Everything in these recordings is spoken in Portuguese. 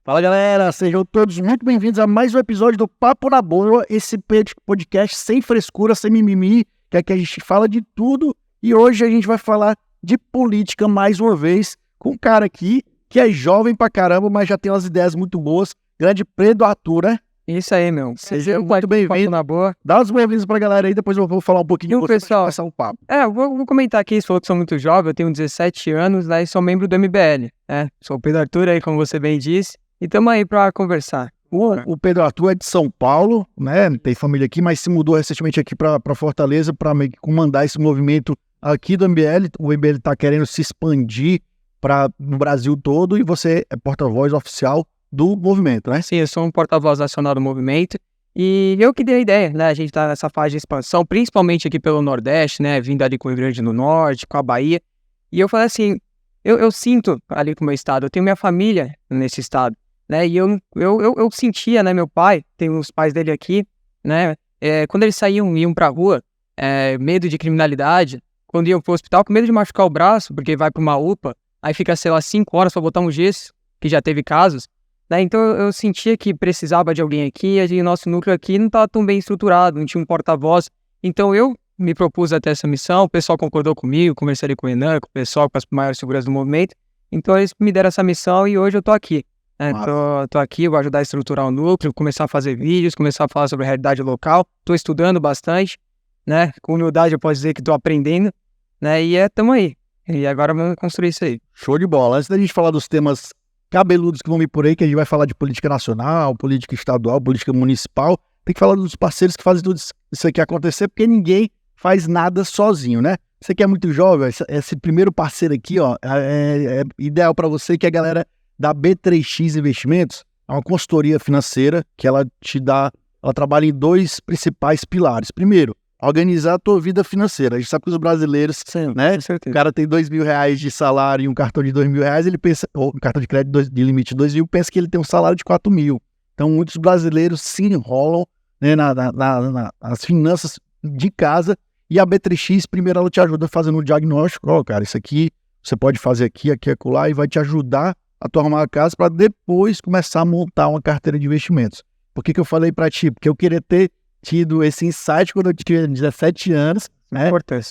Fala galera, sejam todos muito bem-vindos a mais um episódio do Papo na Boa, esse podcast sem frescura, sem mimimi, que aqui a gente fala de tudo e hoje a gente vai falar de política mais uma vez com um cara aqui que é jovem pra caramba, mas já tem umas ideias muito boas, grande Pedro Arthur, né? Isso aí, meu. Seja muito bem-vindo. Na boa. Dá umas boas-vindas pra galera aí, depois eu vou falar um pouquinho E o pessoal, passar um papo. Eu vou comentar aqui, você falou que sou muito jovem, eu tenho 17 anos, né, e sou membro do MBL, né? Sou o Pedro Arthur aí, como você bem disse, e estamos aí pra conversar. O Pedro Arthur é de São Paulo, né? Tem família aqui, mas se mudou recentemente aqui pra Fortaleza para meio que comandar esse movimento aqui do MBL. O MBL tá querendo se expandir no Brasil todo e você é porta-voz oficial do movimento, né? Sim, eu sou um porta-voz nacional do movimento, e eu que dei a ideia, né? A gente tá nessa fase de expansão, principalmente aqui pelo Nordeste, né? Vindo ali com o Rio Grande do Norte, com a Bahia, e eu falei assim, eu sinto ali com o meu estado, eu tenho minha família nesse estado, né? E eu sentia, né? Meu pai, tem os pais dele aqui, né? Quando eles iam pra rua, medo de criminalidade, quando iam pro hospital, com medo de machucar o braço, porque vai pra uma UPA, aí fica, sei lá, 5 horas pra botar um gesso, que já teve casos, né? Então eu sentia que precisava de alguém aqui, o nosso núcleo aqui não estava tão bem estruturado, não tinha um porta-voz, então eu me propus até essa missão, o pessoal concordou comigo, conversei com o Renan, com o pessoal, com as maiores figuras do movimento, então eles me deram essa missão e hoje eu tô aqui, né? Tô aqui, vou ajudar a estruturar o núcleo, começar a fazer vídeos, começar a falar sobre a realidade local, tô estudando bastante, né? Com humildade eu posso dizer que tô aprendendo, né? E tamo aí. E agora vamos construir isso aí. Show de bola. Antes da gente falar dos temas cabeludos que vão vir por aí, que a gente vai falar de política nacional, política estadual, política municipal, tem que falar dos parceiros que fazem tudo isso aqui acontecer, porque ninguém faz nada sozinho, né? Você que é muito jovem, esse primeiro parceiro aqui, ó, é ideal para você, que é a galera da B3X Investimentos, é uma consultoria financeira que ela trabalha em 2 principais pilares. Primeiro, organizar a tua vida financeira. A gente sabe que os brasileiros, Sim, né? com certeza. O cara tem R$2.000 de salário e um cartão de R$2.000, ele pensa, ou um cartão de crédito de limite de 2.000, pensa que ele tem um salário de 4.000. Então, muitos brasileiros se enrolam, né, nas finanças de casa, e a B3X, primeiro, ela te ajuda fazendo um diagnóstico. Ó, cara, isso aqui você pode fazer aqui, acolá, e vai te ajudar a tu arrumar a casa para depois começar a montar uma carteira de investimentos. Por que eu falei para ti? Porque eu queria ter tido esse insight quando eu tinha 17 anos, né?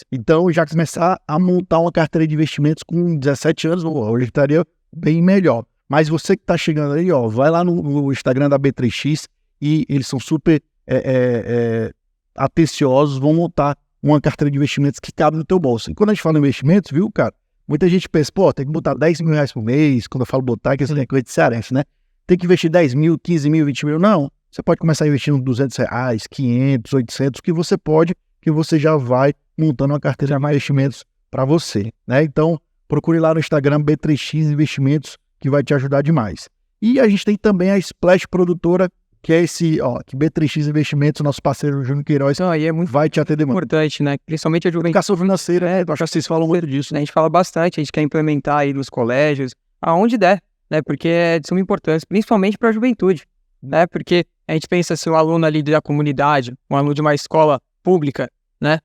Então, já começar a montar uma carteira de investimentos com 17 anos, hoje estaria bem melhor. Mas você que está chegando aí, ó, vai lá no Instagram da B3X e eles são super atenciosos, vão montar uma carteira de investimentos que cabe no teu bolso. E quando a gente fala em investimentos, viu, cara? Muita gente pensa, pô, tem que botar R$10.000 por mês. Quando eu falo botar, que é coisa de cearense, né? Tem que investir 10 mil, 15 mil, 20 mil. Não. Você pode começar investindo R$200, 500, 800, que você já vai montando uma carteira de investimentos para você, né? Então, procure lá no Instagram B3X Investimentos, que vai te ajudar demais. E a gente tem também a Splash Produtora, que é que B3X Investimentos, nosso parceiro Júnior Queiroz, vai te atender muito. Importante, né? Principalmente a juventude. Educação financeira, eu acho que vocês falam muito disso. A gente fala bastante, a gente quer implementar aí nos colégios, aonde der, né? Porque é de suma importância, principalmente para a juventude, né? Porque a gente pensa se o aluno ali da comunidade, um aluno de uma escola pública, né?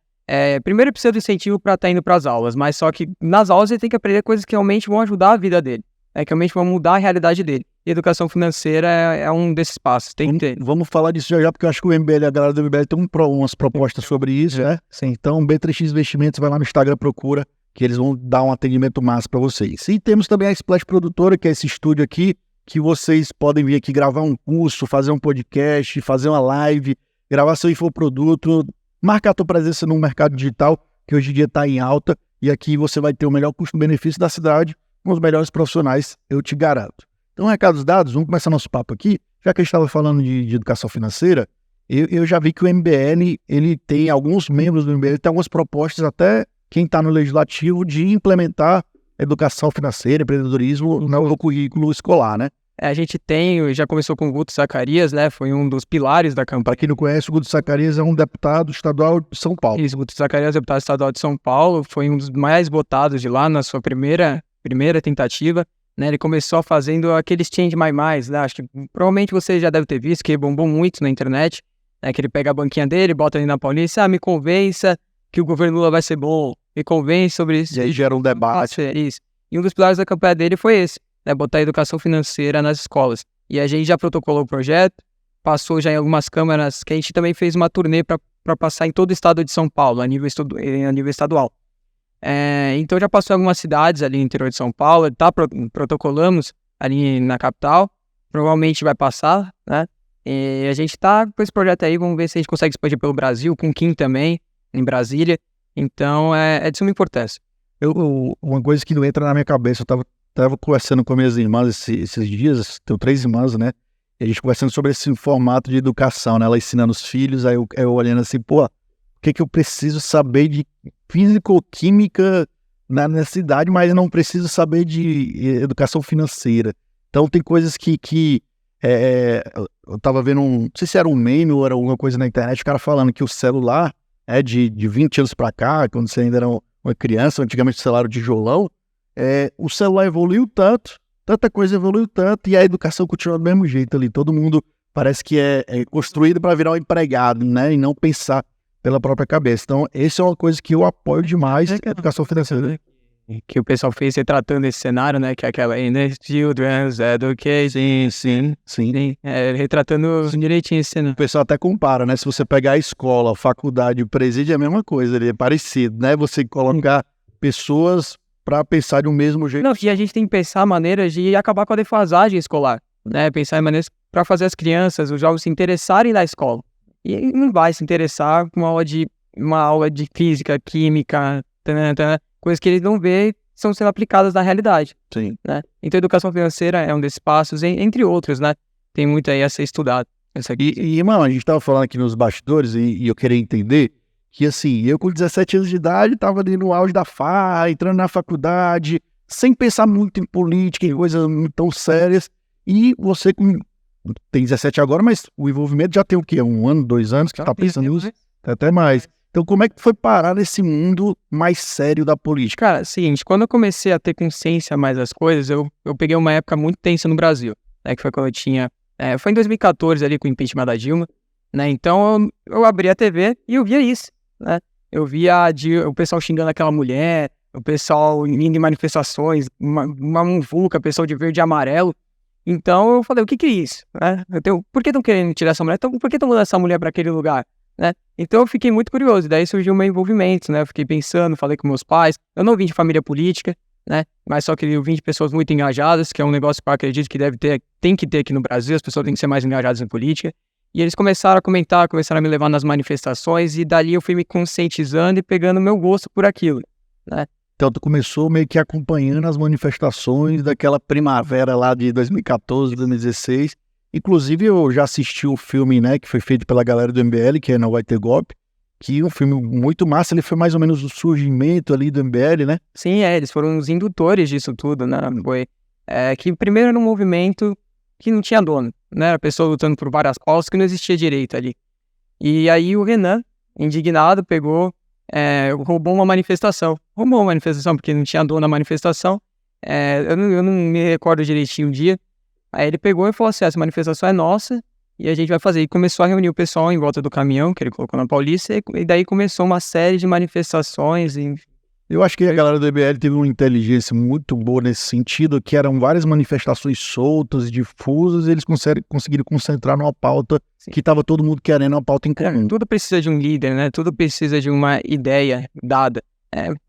Primeiro precisa do incentivo para estar indo para as aulas, mas só que nas aulas ele tem que aprender coisas que realmente vão ajudar a vida dele, que realmente vão mudar a realidade dele. E educação financeira é um desses passos, tem que ter. Vamos falar disso já, porque eu acho que o MBL, a galera do MBL tem umas propostas sobre isso, né? Sim. Então, B3X Investimentos, vai lá no Instagram, procura, que eles vão dar um atendimento massa para vocês. E temos também a Splash Produtora, que é esse estúdio aqui, que vocês podem vir aqui gravar um curso, fazer um podcast, fazer uma live, gravar seu infoproduto, marcar a tua presença no mercado digital, que hoje em dia está em alta, e aqui você vai ter o melhor custo-benefício da cidade, com os melhores profissionais, eu te garanto. Então, recados dados, vamos começar nosso papo aqui. Já que a gente estava falando de educação financeira, eu já vi que o MBL, ele tem alguns membros do MBL, tem algumas propostas, até quem está no legislativo, de implementar educação financeira, empreendedorismo no currículo escolar, né? A gente já começou com o Guto Zacarias, né? Foi um dos pilares da campanha. Para quem não conhece, o Guto Zacarias é um deputado estadual de São Paulo. Isso, o Guto Zacarias, deputado estadual de São Paulo, foi um dos mais votados de lá na sua primeira tentativa, né? Ele começou fazendo aqueles Change My Minds, né? Acho que provavelmente você já deve ter visto, que bombou muito na internet, né? Que ele pega a banquinha dele, bota ali na Paulista, me convença que o governo Lula vai ser bom, me convence sobre isso. E aí gera um debate. Isso. E um dos pilares da campanha dele foi esse, né? Botar a educação financeira nas escolas. E a gente já protocolou o projeto, passou já em algumas câmaras, que a gente também fez uma turnê para passar em todo o estado de São Paulo, a nível estadual. Então já passou em algumas cidades ali no interior de São Paulo, protocolamos ali na capital, provavelmente vai passar, né? E a gente tá com esse projeto aí, vamos ver se a gente consegue expandir pelo Brasil, com o Kim também, em Brasília. Então é de suma importância. Uma coisa que não entra na minha cabeça, eu tava conversando com minhas irmãs esses dias, tenho 3 irmãs, né? E a gente conversando sobre esse formato de educação, né? Ela ensinando os filhos, aí eu olhando assim, pô, o que eu preciso saber de físico-química na cidade, mas não preciso saber de educação financeira. Então tem coisas que eu tava vendo, não sei se era um meme ou era alguma coisa na internet, o cara falando que o celular de 20 anos pra cá, quando você ainda era uma criança, antigamente o celular era de tijolão, o celular evoluiu tanto, tanta coisa evoluiu tanto, e a educação continua do mesmo jeito ali. Todo mundo parece que é construído para virar um empregado, né? E não pensar pela própria cabeça. Então, essa é uma coisa que eu apoio demais, a educação financeira. Que o pessoal fez retratando esse cenário, né? Que é aquela Children's Education. Sim. Retratando direitinho esse cenário. O pessoal até compara, né? Se você pegar a escola, a faculdade, o presídio, é a mesma coisa, ele é parecido, né? Você colocar pessoas para pensar de um mesmo jeito. Não, e a gente tem que pensar maneiras de acabar com a defasagem escolar, né? Pensar em maneiras para fazer as crianças, os jovens se interessarem na escola. E não vai se interessar com uma aula de física, química, coisas que eles não vê são sendo aplicadas na realidade. Sim. Né? Então a educação financeira é um desses passos, entre outros, né? Tem muito aí a ser estudado. Mano, a gente tava falando aqui nos bastidores e eu queria entender que, assim, eu com 17 anos de idade tava ali no auge da farra, entrando na faculdade, sem pensar muito em política, em coisas tão sérias, e você tem 17 agora, mas o envolvimento já tem o quê? 1 ano, 2 anos que já tá pensando nisso? Até mais. Então, como é que foi parar nesse mundo mais sério da política? Cara, seguinte, quando eu comecei a ter consciência mais das coisas, eu peguei uma época muito tensa no Brasil, né? Que foi quando eu tinha... foi em 2014 ali com o impeachment da Dilma, né? Então eu abri a TV e eu via isso, né? Eu via o pessoal xingando aquela mulher, o pessoal indo em manifestações, uma muvuca, pessoal de verde e amarelo. Então eu falei, o que é isso? Né? Por que estão querendo tirar essa mulher? Então, por que estão mandando essa mulher para aquele lugar? Né? Então eu fiquei muito curioso, daí surgiu o meu envolvimento, né? Eu fiquei pensando, falei com meus pais, eu não vim de família política, né? Mas só que eu vim de pessoas muito engajadas, que é um negócio que eu acredito que tem que ter aqui no Brasil, as pessoas têm que ser mais engajadas em política. E eles começaram a comentar, começaram a me levar nas manifestações, e dali eu fui me conscientizando e pegando meu gosto por aquilo, né? Então tu começou meio que acompanhando as manifestações daquela primavera lá de 2014, 2016. Inclusive eu já assisti o filme, né, que foi feito pela galera do MBL, que é Não Vai Ter Golpe, que é um filme muito massa, ele foi mais ou menos o surgimento ali do MBL, né? Sim, eles foram os indutores disso tudo, né? Foi que primeiro era um movimento que não tinha dono, né? Era a pessoa lutando por várias causas que não existia direito ali. E aí o Renan, indignado, pegou, roubou uma manifestação. Roubou uma manifestação porque não tinha dono na manifestação. Eu não me recordo direitinho o dia. Aí ele pegou e falou assim, essa manifestação é nossa e a gente vai fazer. E começou a reunir o pessoal em volta do caminhão que ele colocou na Paulista e daí começou uma série de manifestações. Eu acho que a galera do MBL teve uma inteligência muito boa nesse sentido, que eram várias manifestações soltas, difusas, e eles conseguiram concentrar numa pauta que estava todo mundo querendo, uma pauta em comum. Tudo precisa de um líder, né? Tudo precisa de uma ideia dada.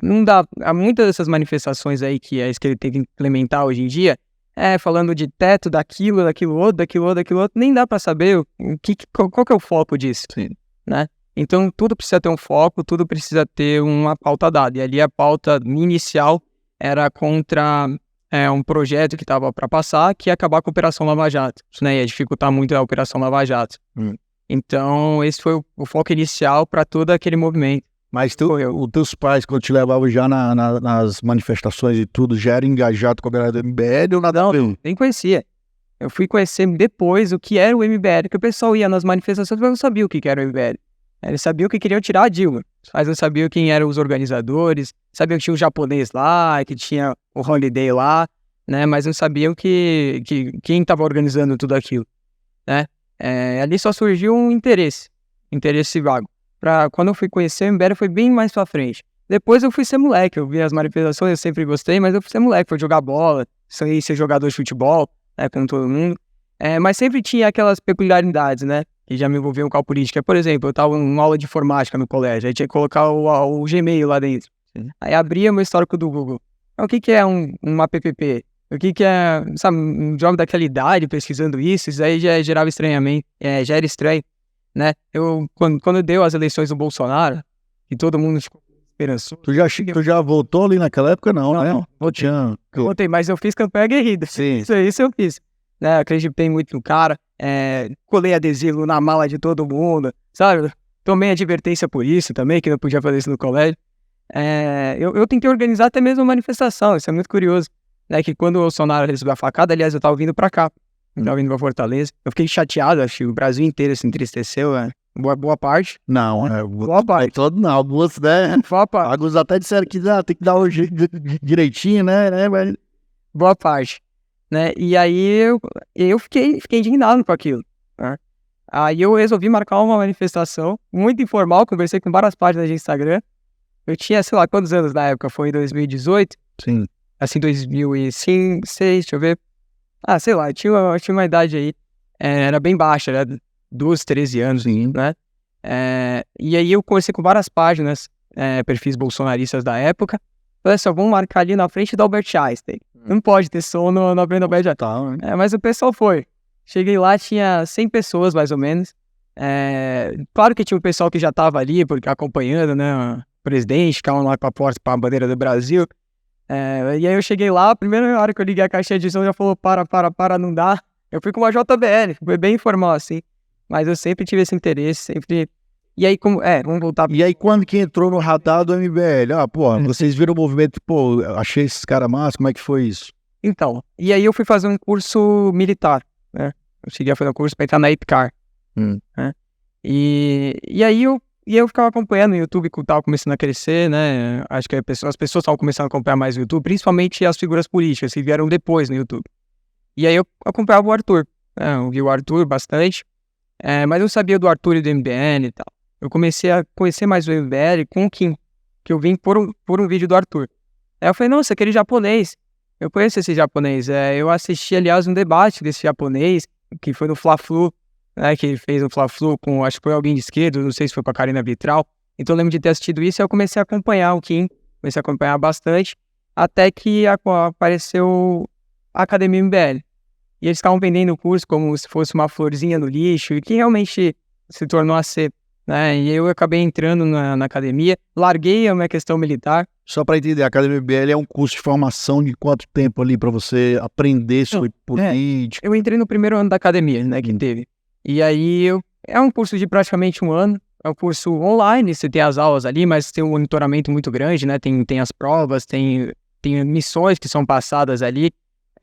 Não dá. Há muitas dessas manifestações aí que é isso que ele tem que implementar hoje em dia, falando de teto, daquilo outro, nem dá para saber qual que é o foco disso, Sim. Né? Então, tudo precisa ter um foco, tudo precisa ter uma pauta dada. E ali a pauta inicial era contra um projeto que estava para passar, que ia acabar com a Operação Lava Jato, né? Ia dificultar muito a Operação Lava Jato. Então, esse foi o foco inicial para todo aquele movimento. Mas os teus pais, quando te levavam já nas manifestações e tudo, já eram engajados com a galera do MBL ou nada? Não, nem conhecia. Eu fui conhecer depois o que era o MBL, que o pessoal ia nas manifestações, mas não sabia o que era o MBL. Eles sabiam que queriam tirar a Dilma, mas não sabiam quem eram os organizadores, sabiam que tinha um japonês lá, que tinha o Holiday lá, né? Mas não sabiam quem estava organizando tudo aquilo, né? Ali só surgiu um interesse vago. Quando eu fui conhecer o MBL foi bem mais pra frente. Depois eu fui ser moleque, eu vi as manifestações, eu sempre gostei, mas eu fui ser moleque, fui jogar bola, ser jogador de futebol, né, como todo mundo. Mas sempre tinha aquelas peculiaridades, né? Que já me envolviam com a política. Por exemplo, eu estava em uma aula de informática no colégio, aí tinha que colocar o Gmail lá dentro. Sim. Aí abria meu histórico do Google. O que é um app? O que é, sabe, um jovem daquela idade pesquisando isso aí já gerava estranhamento, já era estranho, né? Quando deu as eleições do Bolsonaro, e todo mundo ficou esperançoso. Tu já votou ali naquela época, não, né? Não, votei, mas eu fiz campanha aguerrida. Sim. Isso eu fiz. Né? Acreditei muito no cara, colei adesivo na mala de todo mundo, sabe? Tomei advertência por isso também, que não podia fazer isso no colégio. Eu tentei organizar até mesmo uma manifestação, isso é muito curioso. Né, que quando o Bolsonaro recebeu a facada, aliás, eu tava vindo pra cá, eu tava vindo pra Fortaleza. Eu fiquei chateado, acho que o Brasil inteiro se entristeceu, boa parte. Não, boa parte. Todo não, alguns, né? Alguns até disseram que tem que dar um jeito direitinho, né? Mas... Boa parte. Né? E aí eu fiquei indignado com aquilo. Né? Aí eu resolvi marcar uma manifestação muito informal, conversei com várias páginas de Instagram. Eu tinha, sei lá, quantos anos na época? Foi em 2018? Sim. Assim, 2006, deixa eu ver. Sei lá, eu tinha uma idade aí, era bem baixa, era 12, 13 anos, né? E aí eu conversei com várias páginas, perfis bolsonaristas da época. Falei assim, vamos marcar ali na frente do Albert Einstein. Não pode ter som na frente do Albert Einstein. Mas o pessoal foi. Cheguei lá, tinha 100 pessoas, mais ou menos. Claro que tinha um pessoal que já tava ali, porque acompanhando, né? O presidente, ficavam lá com a porta para a bandeira do Brasil. E aí eu cheguei lá, a primeira hora que eu liguei a caixinha de som já falou, para, não dá. Eu fui com uma JBL, foi bem informal assim. Mas eu sempre tive esse interesse, sempre... E aí, vamos voltar... E aí, quando que entrou no radar do MBL? Vocês viram o movimento, achei esses caras massa, como é que foi isso? Então, e aí eu fui fazer um curso militar, né? Eu cheguei a fazer um curso pra entrar na IPCAR. Né? E aí eu ficava acompanhando o YouTube que tava começando a crescer, né? Acho que as pessoas estavam começando a acompanhar mais o YouTube, principalmente as figuras políticas que vieram depois no YouTube. E aí eu acompanhava o Arthur, né? Eu vi o Arthur bastante, mas eu sabia do Arthur e do MBL e tal. Eu comecei a conhecer mais o MBL com o Kim, que eu vim por um vídeo do Arthur. Aí eu falei, nossa, aquele japonês, eu conheço esse japonês. Eu assisti, aliás, um debate desse japonês, que foi no Fla-Flu, né, que ele fez um Fla-Flu com, acho que foi alguém de esquerda, não sei se foi com a Karina Vitral. Então eu lembro de ter assistido isso e eu comecei a acompanhar o Kim, comecei a acompanhar bastante, até que apareceu a Academia MBL. E eles estavam vendendo o curso como se fosse uma florzinha no lixo, e que realmente se tornou a ser, né? E eu acabei entrando na academia, larguei a minha questão militar. Só para entender, a Academia MBL é um curso de formação de quanto tempo ali para você aprender sobre política? Eu entrei no primeiro ano da academia, né, que teve. E aí é um curso de praticamente um ano, é um curso online, você tem as aulas ali, mas tem um monitoramento muito grande, né? Tem as provas, tem missões que são passadas ali.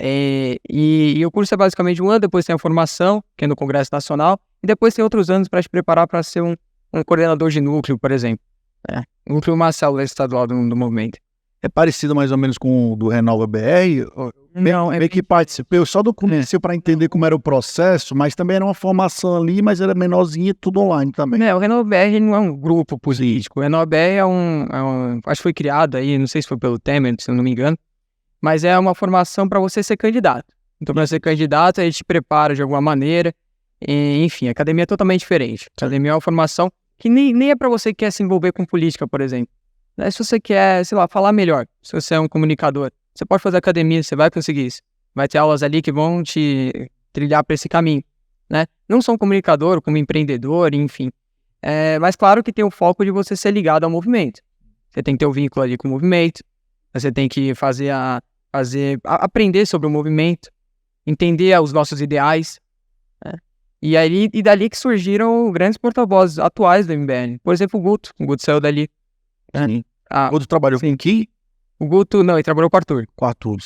E o curso é basicamente um ano, depois tem a formação, que é no Congresso Nacional, e depois tem outros anos para te preparar para ser um coordenador de núcleo, por exemplo. Núcleo uma célula estadual do movimento. É parecido mais ou menos com o do Renova BR? Não, meio que participei, eu só documentei para entender como era o processo, mas também era uma formação ali, mas era menorzinha, tudo online também. O Renova BR não é um grupo político, o Renova BR é acho que foi criado aí, não sei se foi pelo Temer, se eu não me engano, mas é uma formação para você ser candidato. Então, para ser candidato, a gente te prepara de alguma maneira, enfim, a academia é totalmente diferente. A academia é uma formação que nem é para você que quer se envolver com política, por exemplo. Se você quer, sei lá, falar melhor, se você é um comunicador, você pode fazer academia, você vai conseguir isso. Vai ter aulas ali que vão te trilhar para esse caminho, né? Não só um comunicador, como empreendedor, enfim. Mas claro que tem o foco de você ser ligado ao movimento. Você tem que ter um vínculo ali com o movimento, você tem que aprender sobre o movimento, entender os nossos ideais, né? E dali que surgiram grandes porta-vozes atuais do MBL. Por exemplo, o Guto saiu dali. Sim. O Guto trabalhou com quem? O Guto, não, ele trabalhou com o Arthur. Com o Arthur.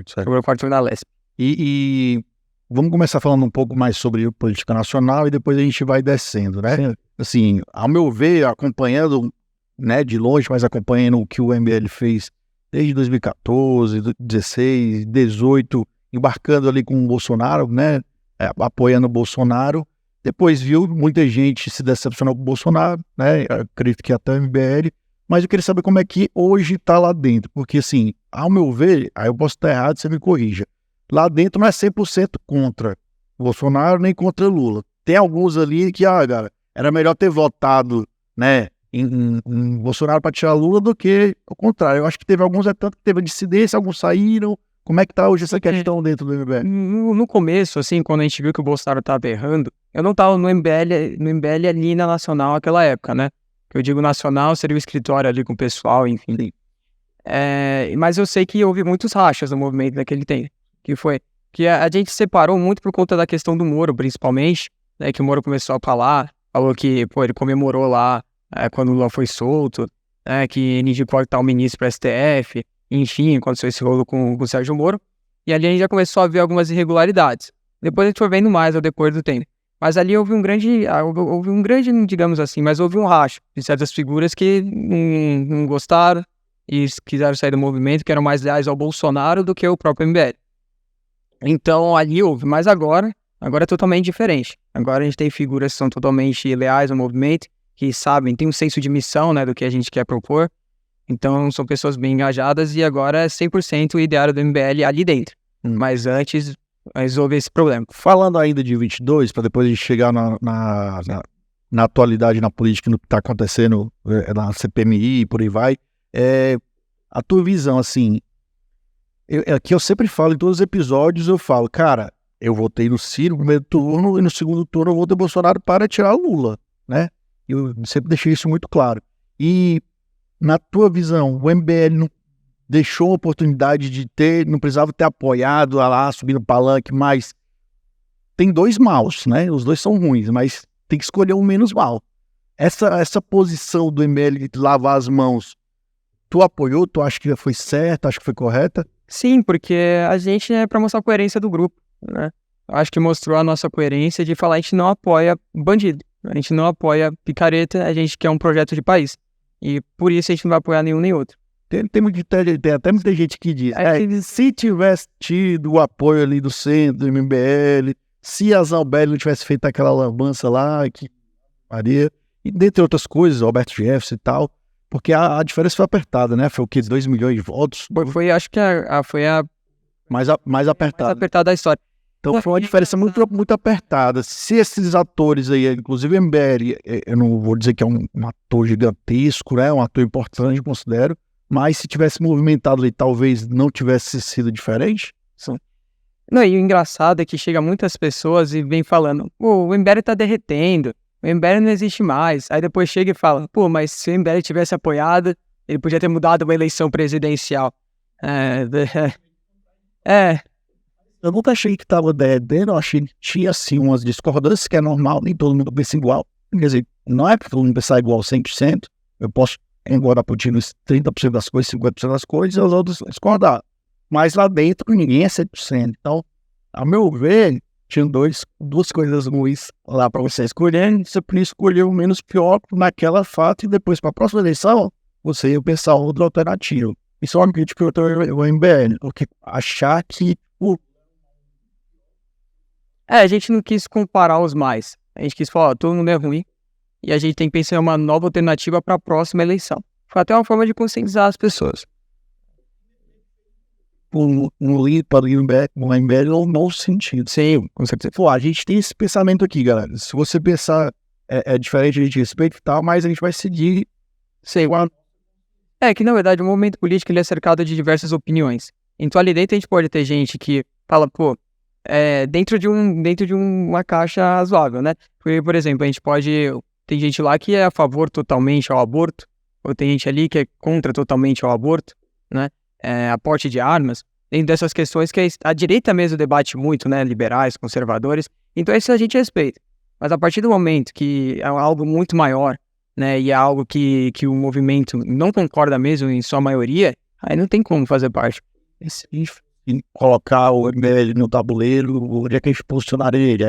Trabalhou com o Arthur na Lesp. E vamos começar falando um pouco mais sobre política nacional e depois a gente vai descendo, né? Sim. Assim, ao meu ver, acompanhando, né, de longe, mas acompanhando o que o MBL fez desde 2014, 2016, 2018, embarcando ali com o Bolsonaro, né? Apoiando o Bolsonaro. Depois viu muita gente se decepcionou com o Bolsonaro, né? Acredito que até o MBL. Mas eu queria saber como é que hoje está lá dentro. Porque, assim, ao meu ver, aí eu posso estar errado, você me corrija. Lá dentro não é 100% contra. Bolsonaro nem contra Lula. Tem alguns ali que, cara, era melhor ter votado, né, em Bolsonaro para tirar Lula do que o contrário. Eu acho que teve alguns, tanto que teve dissidência, alguns saíram. Como é que tá hoje essa questão dentro do MBL? No começo, assim, quando a gente viu que o Bolsonaro tava errando, eu não tava no MBL ali na Nacional naquela época, né? Que eu digo nacional, seria o escritório ali com o pessoal, enfim. Mas eu sei que houve muitos rachas no movimento naquele tempo. Que foi que a gente separou muito por conta da questão do Moro, principalmente, né? Que o Moro começou a falar, falou que, ele comemorou lá quando o Lula foi solto, que ele pode estar o ministro para STF, enfim, aconteceu esse rolo com o Sérgio Moro, e ali a gente já começou a ver algumas irregularidades. Depois a gente foi vendo mais ao decorrer do tempo. Mas ali houve um grande, digamos assim, mas houve um racho de certas figuras que não gostaram e quiseram sair do movimento, que eram mais leais ao Bolsonaro do que o próprio MBL. Então ali houve, mas agora é totalmente diferente. Agora a gente tem figuras que são totalmente leais ao movimento, que sabem, tem um senso de missão, né, do que a gente quer propor. Então são pessoas bem engajadas e agora é 100% o ideário do MBL ali dentro. Mas antes resolver esse problema. Falando ainda de 22, para depois de chegar na atualidade, na política, no que está acontecendo na CPMI e por aí vai, a tua visão, assim, que eu sempre falo em todos os episódios, eu falo, cara, eu votei no Ciro no primeiro turno e no segundo turno eu votei no Bolsonaro para tirar o Lula, né? Eu sempre deixei isso muito claro. E na tua visão, o MBL não deixou a oportunidade de não precisava ter apoiado lá, subindo o palanque, mas tem dois maus, né? Os dois são ruins, mas tem que escolher um menos mal. Essa posição do MBL de lavar as mãos, tu apoiou? Tu acha que foi certa? Acha que foi correta? Sim, porque a gente é para mostrar a coerência do grupo, né? Acho que mostrou a nossa coerência de falar a gente não apoia bandido, a gente não apoia picareta, a gente quer um projeto de país. E por isso a gente não vai apoiar nenhum nem outro. Tem até muita gente que diz, se tivesse tido o apoio ali do centro, do MBL, se a Zambelli não tivesse feito aquela lambança lá, que Maria, e dentre outras coisas, Roberto Jefferson e tal, porque a diferença foi apertada, né? Foi o quê? 2 milhões de votos? Foi acho que foi a mais apertada. Mais apertada da história. Então foi uma diferença muito apertada. Se esses atores aí, inclusive o MBL, eu não vou dizer que é um ator gigantesco, né? Um ator importante, considero, mas se tivesse movimentado ali, talvez não tivesse sido diferente. Sim. Não, e o engraçado é que chega muitas pessoas e vem falando, o MBL tá derretendo, o MBL não existe mais. Aí depois chega e fala, mas se o MBL tivesse apoiado, ele podia ter mudado uma eleição presidencial. Eu nunca achei que estava derretendo, eu achei que tinha, assim, umas discordâncias, que é normal, nem todo mundo pensa igual. Quer dizer, não é porque todo mundo pensar igual 100%, eu posso engordar por ti nos 30% das coisas, 50% das coisas, e os outros discordar. Mas lá dentro ninguém é 100%. Então, a meu ver, tinha duas coisas ruins lá para você escolher, você podia escolher o menos pior naquela fato, e depois, para a próxima eleição, você ia pensar outra alternativa. Isso é uma crítica que eu tenho ao MBL, porque achar que a gente não quis comparar os mais. A gente quis falar, todo mundo é ruim e a gente tem que pensar em uma nova alternativa para a próxima eleição. Foi até uma forma de conscientizar as pessoas. Um líder para o MBL não sentido. Sim, com certeza. A gente tem esse pensamento aqui, galera. Se você pensar é diferente, a gente respeita e tal, mas a gente vai seguir igual. Que na verdade o movimento político ele é cercado de diversas opiniões. Então ali dentro a gente pode ter gente que fala, dentro de uma caixa razoável, né? Porque, por exemplo, tem gente lá que é a favor totalmente ao aborto, ou tem gente ali que é contra totalmente ao aborto, né? A porte de armas, dentro dessas questões que a direita mesmo debate muito, né? Liberais, conservadores, então isso a gente respeita. Mas a partir do momento que é algo muito maior, né? E é algo que o movimento não concorda mesmo em sua maioria, aí não tem como fazer parte. E colocar o MBL no tabuleiro, onde é que a gente posicionaria ele?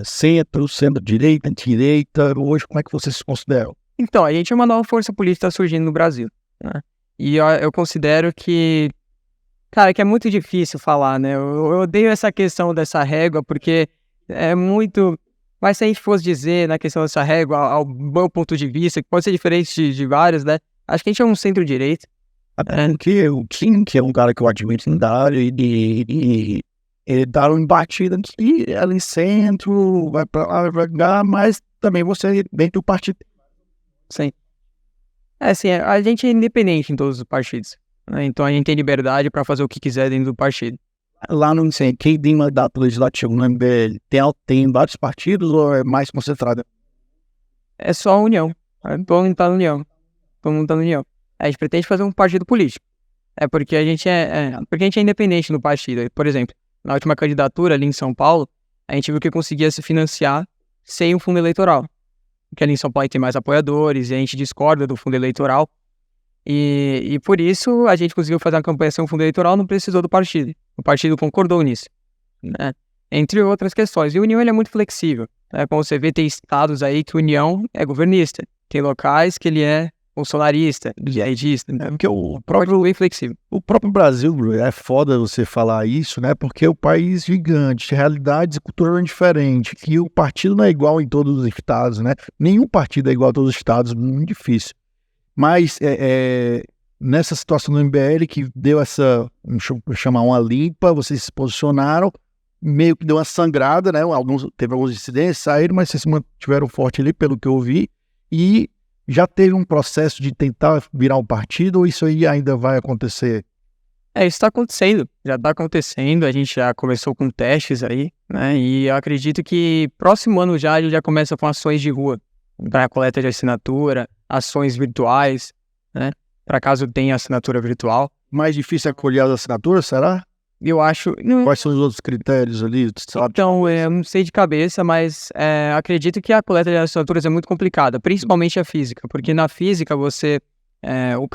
Centro-direita, hoje como é que vocês se consideram? Então, a gente é uma nova força política surgindo no Brasil, né? E eu considero que, cara, que é muito difícil falar, né? Eu odeio essa questão dessa régua, porque é muito... Mas se a gente fosse dizer na questão dessa régua, ao meu ponto de vista, que pode ser diferente de vários, né? Acho que a gente é um centro-direita. Até porque o Kim, que é um cara que eu admiro da área, e ele tá em batida aqui, ali centro, vai pra lá, vai pra cá, mas também você dentro do partido. Sim. Assim, a gente é independente em todos os partidos, né? Então a gente tem liberdade para fazer o que quiser dentro do partido. Lá no sei, quem tem mandato legislativo no MBL, tem vários partidos ou é mais concentrado? É só a união. Todo mundo tá na união. Todo mundo tá na união. A gente pretende fazer um partido político. É porque a gente porque a gente é independente no partido. Por exemplo, na última candidatura ali em São Paulo, a gente viu que conseguia se financiar sem um fundo eleitoral. Porque ali em São Paulo tem mais apoiadores e a gente discorda do fundo eleitoral. E por isso a gente conseguiu fazer uma campanha sem um fundo eleitoral, não precisou do partido. O partido concordou nisso, né? Entre outras questões. E a União ele é muito flexível, né? Como você vê, tem estados aí que a União é governista. Tem locais que ele é bolsonarista, direitista. É porque o Próprio bem flexível. próprio Brasil, Bruno, é foda você falar isso, né? Porque é um país gigante, realidades e cultura diferentes, e o partido não é igual em todos os estados, né? Nenhum partido é igual a todos os estados, muito difícil. Mas nessa situação do MBL que deu essa, vou chamar uma limpa, vocês se posicionaram, meio que deu uma sangrada, né? Teve alguns incidentes, saíram, mas vocês se mantiveram forte ali, pelo que eu vi, e já teve um processo de tentar virar um partido ou isso aí ainda vai acontecer? Isso está acontecendo, já está acontecendo, a gente já começou com testes aí, né? E eu acredito que próximo ano já a gente já começa com ações de rua, para coleta de assinatura, ações virtuais, né? Para caso tenha assinatura virtual. Mais difícil é colher as assinaturas, será? Eu acho... Quais são os outros critérios ali? Sabe? Então, eu não sei de cabeça, mas acredito que a coleta de assinaturas é muito complicada, principalmente a física, porque na física você... o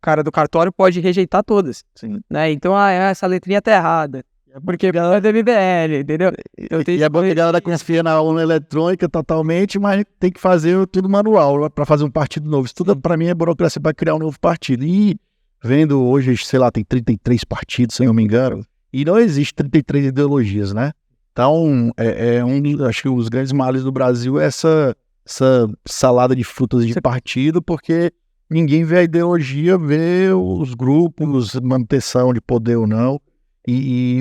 cara do cartório pode rejeitar todas, né? Então, essa letrinha tá errada, porque é do MBL, entendeu? E é bom que a galera confia na urna eletrônica totalmente, mas tem que fazer tudo manual para fazer um partido novo. Isso tudo, para mim, é burocracia para criar um novo partido. E vendo hoje, sei lá, tem 33 partidos, se eu não me engano, e não existe 33 ideologias, né? Então, acho que os grandes males do Brasil é essa salada de frutas de partido, porque ninguém vê a ideologia, vê os grupos, manutenção de poder ou não.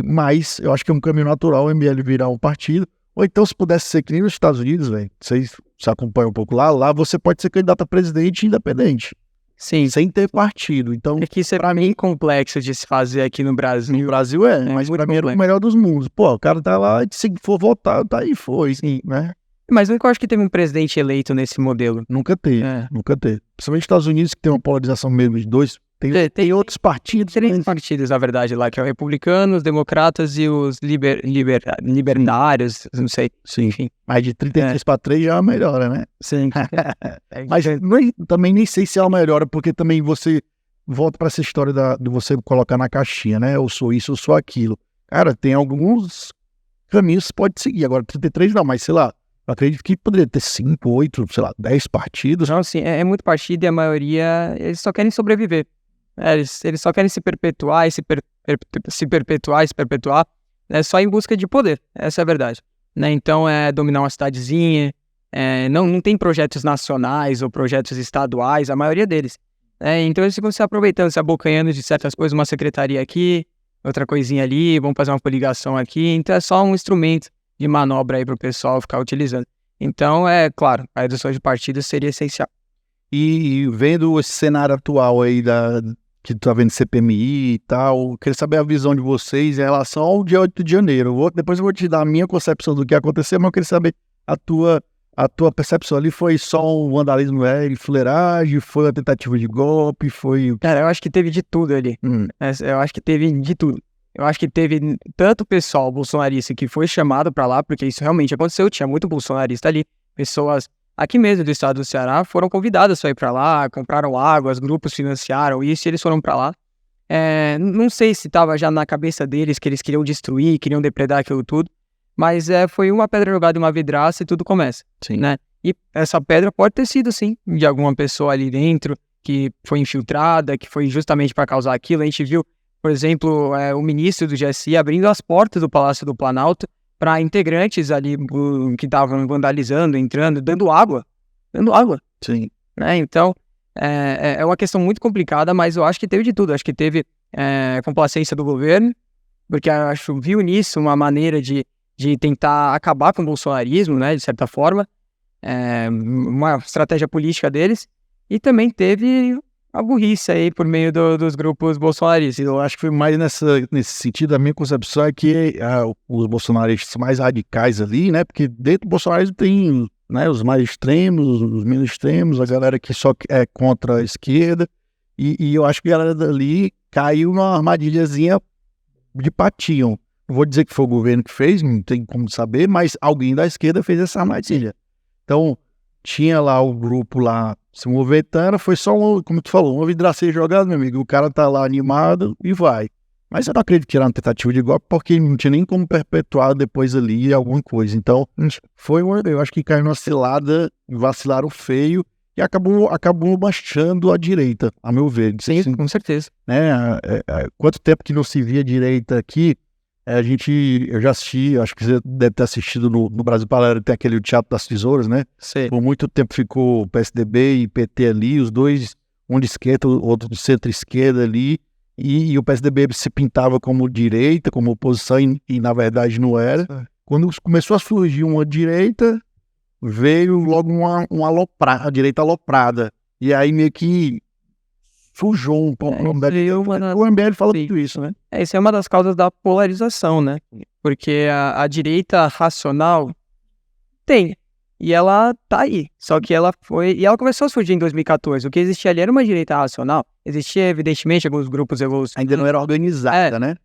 Mas eu acho que é um caminho natural o MBL virar um partido. Ou então, se pudesse ser que nem nos Estados Unidos, velho, vocês se acompanham um pouco lá você pode ser candidato a presidente independente. Sim. Sem ter partido. Então, é que isso é pra mim complexo de se fazer aqui no Brasil. No Brasil mas pra mim é o melhor dos mundos. Pô, o cara tá lá, se for votar, tá aí, foi, sim, né? Mas nunca acho que teve um presidente eleito nesse modelo. Nunca teve, nunca teve. Principalmente nos Estados Unidos, que tem uma polarização mesmo de dois. Tem outros partidos. Três partidos, na verdade, lá, que é o republicano, os democratas e os libertários, não sei. Sim, enfim. Mas de 33 para 3 já é uma melhora, né? Sim. Mas também nem sei se é uma melhora, porque também você volta para essa história de você colocar na caixinha, né? Eu sou isso, eu sou aquilo. Cara, tem alguns caminhos que você pode seguir. Agora, 33 não, mas sei lá, eu acredito que poderia ter 5, 8, sei lá, 10 partidos. Não, sim, é muito partido e a maioria, eles só querem sobreviver. Eles só querem se perpetuar e se perpetuar, né, só em busca de poder, essa é a verdade. Né? Então, dominar uma cidadezinha, não tem projetos nacionais ou projetos estaduais, a maioria deles. Então, eles ficam se aproveitando, se abocanhando de certas coisas, uma secretaria aqui, outra coisinha ali, vamos fazer uma coligação aqui, então é só um instrumento de manobra aí para o pessoal ficar utilizando. Então, claro, a redução de partidos seria essencial. E vendo esse cenário atual aí que tu tá vendo CPMI e tal, queria saber a visão de vocês em relação ao dia 8 de janeiro. Depois eu vou te dar a minha concepção do que aconteceu, mas eu queria saber a tua percepção ali. Foi só um vandalismo, fuleiragem, foi uma tentativa de golpe, foi... Cara, eu acho que teve de tudo ali. Eu acho que teve de tudo. Eu acho que teve tanto pessoal bolsonarista que foi chamado pra lá, porque isso realmente aconteceu, tinha muito bolsonarista ali, pessoas aqui mesmo do estado do Ceará foram convidadas a ir pra lá, compraram água, os grupos financiaram isso e eles foram pra lá. Não sei se tava já na cabeça deles que eles queriam destruir, queriam depredar aquilo tudo, mas foi uma pedra jogada em uma vidraça e tudo começa. Sim. Né? E essa pedra pode ter sido, sim, de alguma pessoa ali dentro que foi infiltrada, que foi justamente para causar aquilo. A gente viu, por exemplo, o ministro do GSI abrindo as portas do Palácio do Planalto para integrantes ali que estavam vandalizando, entrando, dando água. Sim. Né? Então, é uma questão muito complicada, mas eu acho que teve de tudo. Acho que teve complacência do governo, porque acho viu nisso uma maneira de tentar acabar com o bolsonarismo, né, de certa forma, uma estratégia política deles, e também teve a burrice aí por meio dos grupos bolsonaristas. Eu acho que foi mais nesse sentido. A minha concepção é que os bolsonaristas mais radicais ali, né, porque dentro do bolsonarismo tem, né, os mais extremos, os menos extremos, a galera que só é contra a esquerda, e eu acho que a galera dali caiu numa armadilhazinha de patinho. Não vou dizer que foi o governo que fez, não tem como saber, mas alguém da esquerda fez essa armadilha. Então, tinha lá o grupo lá se movimentando, foi só, como tu falou, uma vidraceira jogada, meu amigo. O cara tá lá animado e vai. Mas eu não acredito que era uma tentativa de golpe, porque não tinha nem como perpetuar depois ali alguma coisa. Então, eu acho que caiu numa cilada, vacilaram feio e acabou baixando a direita, a meu ver. Sim, com certeza. Né? Quanto tempo que não se via direita aqui? Eu já assisti, acho que você deve ter assistido no Brasil Paralelo, tem aquele Teatro das Tesouras, né? Sim. Por muito tempo ficou PSDB e PT ali, os dois, um de esquerda, outro de centro-esquerda ali, e o PSDB se pintava como direita, como oposição, e na verdade não era. Quando começou a surgir uma direita, veio logo a direita aloprada, e aí meio que sujou um pouco o MBL. O MBL fala tudo isso, né? Isso é uma das causas da polarização, né? Porque a direita racional tem, e ela tá aí. Só que ela começou a surgir em 2014. O que existia ali era uma direita racional. Existia, evidentemente, alguns grupos revolucionários. Ainda não era organizada, né?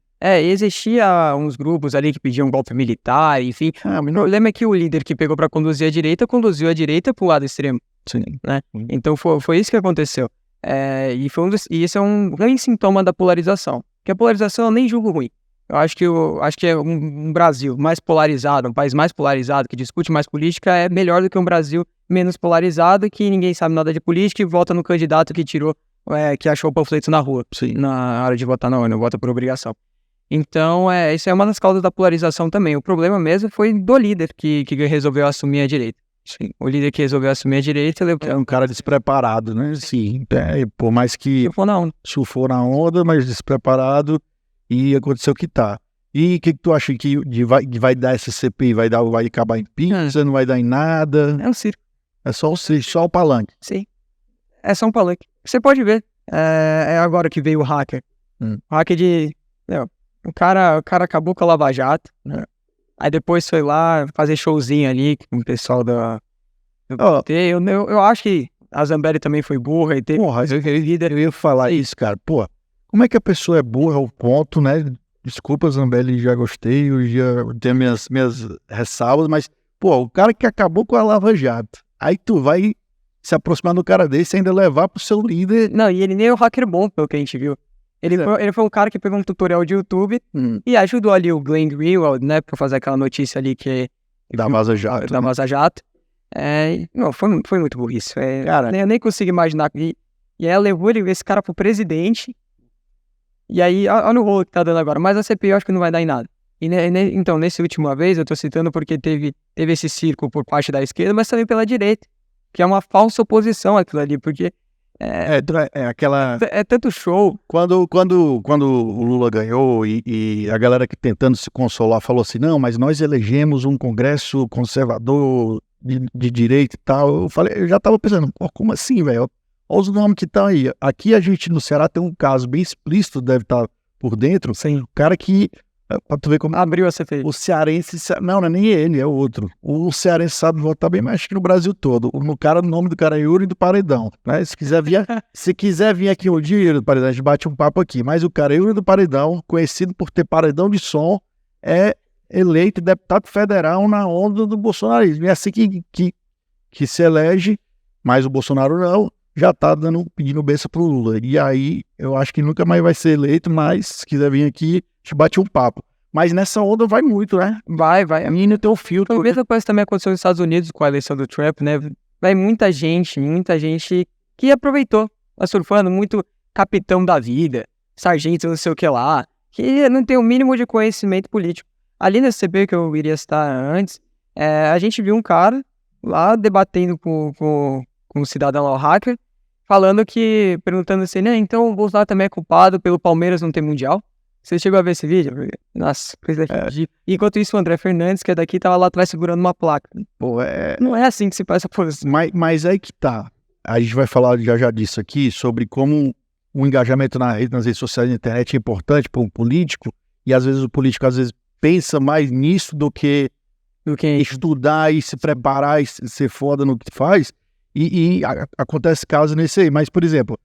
Existia uns grupos ali que pediam golpe militar, enfim. O problema é que o líder que pegou para conduzir a direita, conduziu a direita pro lado extremo. Sim. Né? Então foi isso que aconteceu. E isso é um grande sintoma da polarização. Porque a polarização eu nem julgo ruim. Eu acho que é um Brasil mais polarizado, um país mais polarizado, que discute mais política, é melhor do que um Brasil menos polarizado, que ninguém sabe nada de política e vota no candidato que que achou o panfleto na rua. Sim. Na hora de votar, não vota por obrigação. Então, isso é uma das causas da polarização também. O problema mesmo foi do líder que resolveu assumir a direita. Sim. O líder que resolveu assumir a direita... É um cara despreparado, né? Sim. Por mais que... Surfou na onda, mas despreparado, e aconteceu o que tá. E o que tu acha que vai dar essa CPI? Vai acabar em pizza, não vai dar em nada? É um circo. É só o circo, só o palanque. Sim. É só um palanque. Você pode ver. É agora que veio o hacker. O hacker de... O cara acabou com a Lava Jato, né? Aí depois foi lá fazer showzinho ali com o pessoal do PT. Eu acho que a Zambelli também foi burra e teve... Porra, eu ia falar isso, cara. Pô, como é que a pessoa é burra ao ponto, né? Desculpa, Zambelli, já gostei, eu já tenho minhas ressalvas, mas, pô, o cara que acabou com a Lava Jato, aí tu vai se aproximar do cara desse e ainda levar pro seu líder... Não, e ele nem é o hacker bom, pelo que a gente viu. Ele foi um cara que pegou um tutorial de YouTube e ajudou ali o Glenn Greenwald, né, pra fazer aquela notícia ali da Vaza Jato. Da Vaza Jato. Não, foi muito burrice. Cara, eu nem consigo imaginar. E aí levou esse cara pro presidente. E aí, olha o rolo que tá dando agora. Mas a CPI eu acho que não vai dar em nada. Então, nessa última vez, eu tô citando porque teve esse circo por parte da esquerda, mas também pela direita. Que é uma falsa oposição aquilo ali, porque... aquela... É tanto show. Quando o Lula ganhou e a galera que tentando se consolar falou assim, não, mas nós elegemos um congresso conservador de direita e tal, eu já tava pensando, pô, como assim, velho? Olha os nomes que estão aí. Aqui a gente no Ceará tem um caso bem explícito, deve estar por dentro. Sim. O cara que... Pra tu ver como... Abriu a CPI. O cearense... Não é nem ele, é o outro. O cearense sabe votar bem mais que no Brasil todo. O nome do cara é Yuri do Paredão, né? Se quiser vir aqui um dia, Yuri do Paredão, a gente bate um papo aqui. Mas o cara é Yuri do Paredão, conhecido por ter paredão de som, é eleito deputado federal na onda do bolsonarismo. É assim que se elege, mas o Bolsonaro não, já tá pedindo benção pro Lula. E aí, eu acho que nunca mais vai ser eleito, mas se quiser vir aqui, a gente bate um papo. Mas nessa onda vai muito, né? Vai. A menina tem um filtro. A mesma coisa também aconteceu nos Estados Unidos com a eleição do Trump, né? Vai muita gente que aproveitou, tá surfando, muito capitão da vida, sargento não sei o que lá, que não tem o mínimo de conhecimento político. Ali nesse CPI que eu iria citar antes, a gente viu um cara lá debatendo com um cidadão lá, o hacker, perguntando assim, né, então o Bolsonaro também é culpado pelo Palmeiras não ter mundial. Você chegou a ver esse vídeo? Nossa, coisa ridícula. Enquanto isso, o André Fernandes, que é daqui, tava lá atrás segurando uma placa. Pô, Não é assim que se faz essa posição. Mas aí que tá. A gente vai falar já disso aqui, sobre como o engajamento nas redes sociais e na internet é importante para um político, e às vezes o político pensa mais nisso do que estudar e se preparar e ser foda no que faz, acontece caso nesse aí. Mas, por exemplo,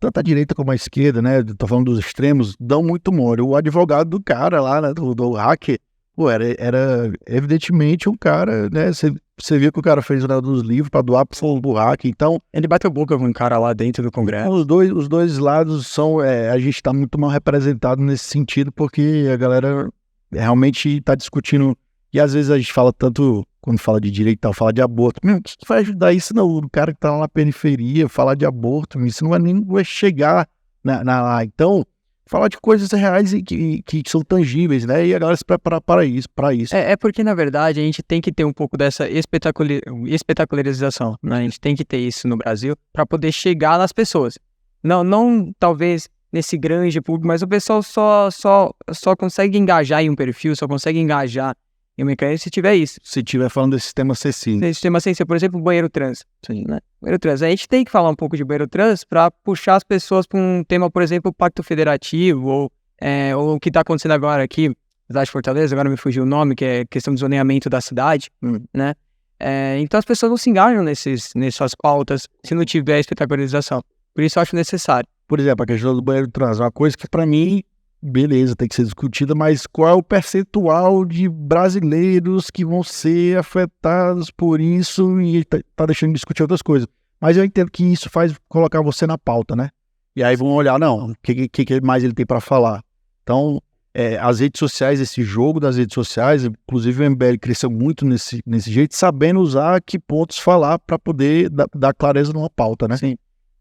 tanto a direita como a esquerda, né, tô falando dos extremos, dão muito mole. O advogado do cara lá, né, do hacker, pô, era evidentemente um cara, né, você viu que o cara fez dos livros para doar pro hacker, então... Ele bateu boca com um cara lá dentro do Congresso. Os dois lados são... a gente tá muito mal representado nesse sentido, porque a galera realmente tá discutindo, e às vezes a gente fala tanto, quando fala de direito e tal, fala de aborto. O que vai ajudar isso? Não, o cara que tá lá na periferia, falar de aborto, isso não vai chegar lá. Então, falar de coisas reais e que são tangíveis, né? E a galera se preparar para isso. É porque, na verdade, a gente tem que ter um pouco dessa espetacularização, né? A gente tem que ter isso no Brasil para poder chegar nas pessoas. Não talvez nesse grande público, mas o pessoal só consegue engajar em um perfil, só consegue engajar em um mecanismo se tiver isso. Se tiver falando desse sistema acessível. Esse sistema acessível, por exemplo, o banheiro trans. Sim. Né? Banheiro trans. A gente tem que falar um pouco de banheiro trans para puxar as pessoas para um tema, por exemplo, o Pacto Federativo, ou o que está acontecendo agora aqui, cidade de Fortaleza, agora me fugiu o nome, que é questão do zoneamento da cidade, né? Então as pessoas não se engajam nessas pautas se não tiver espetacularização. Por isso eu acho necessário. Por exemplo, a questão do banheiro trans é uma coisa que, para mim, beleza, tem que ser discutida, mas qual é o percentual de brasileiros que vão ser afetados por isso e tá deixando de discutir outras coisas? Mas eu entendo que isso faz colocar você na pauta, né? E aí vão olhar, não, o que mais ele tem para falar? Então, as redes sociais, esse jogo das redes sociais, inclusive o MBL cresceu muito nesse jeito, sabendo usar que pontos falar para poder dar clareza numa pauta, né? Sim.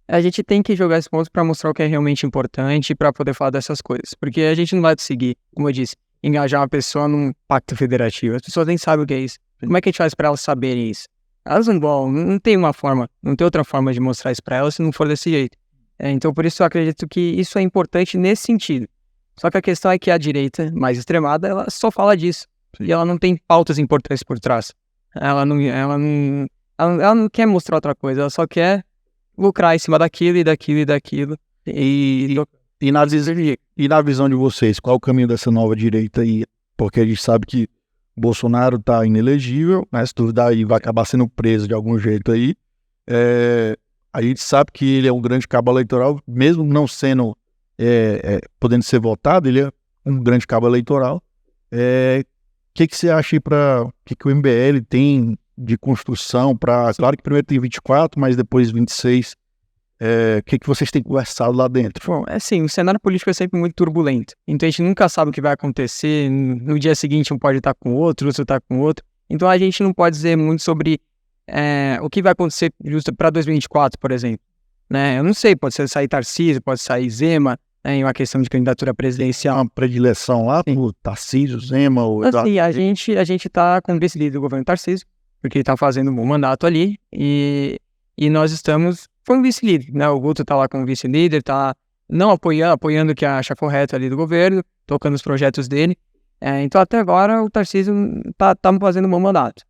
A gente tem que jogar esses pontos para mostrar o que é realmente importante para poder falar dessas coisas. Porque a gente não vai conseguir, como eu disse, engajar uma pessoa num pacto federativo. As pessoas nem sabem o que é isso. Como é que a gente faz para elas saberem isso? Elas não vão, não tem outra forma de mostrar isso para elas se não for desse jeito. Então, por isso eu acredito que isso é importante nesse sentido. Só que a questão é que a direita mais extremada, ela só fala disso. E ela não tem pautas importantes por trás. Ela não quer mostrar outra coisa, ela só quer lucrar em cima daquilo e daquilo. E na visão de vocês, qual é o caminho dessa nova direita aí? Porque a gente sabe que Bolsonaro tá inelegível, né? Se duvidar aí vai acabar sendo preso de algum jeito aí. A gente sabe que ele é um grande cabo eleitoral, mesmo não sendo, podendo ser votado, ele é um grande cabo eleitoral. Que você acha aí que o MBL tem de construção para... Claro que primeiro tem 24, mas depois 26. Que vocês têm conversado lá dentro? Bom, assim, o cenário político é sempre muito turbulento. Então a gente nunca sabe o que vai acontecer. No dia seguinte um pode estar com o outro está com o outro. Então a gente não pode dizer muito sobre o que vai acontecer justo para 2024, por exemplo. Né? Eu não sei, pode sair Tarcísio, pode sair Zema, em uma questão de candidatura presidencial. Uma predileção lá pro Tarcísio, Zema... Assim, a gente tá com o vice-líder do governo Tarcísio, porque ele tá fazendo um bom mandato ali, e nós estamos com o vice-líder, né? O Guto tá lá com o vice-líder, tá não apoiando o que acha correto ali do governo, tocando os projetos dele. Então até agora o Tarcísio tá fazendo um bom mandato,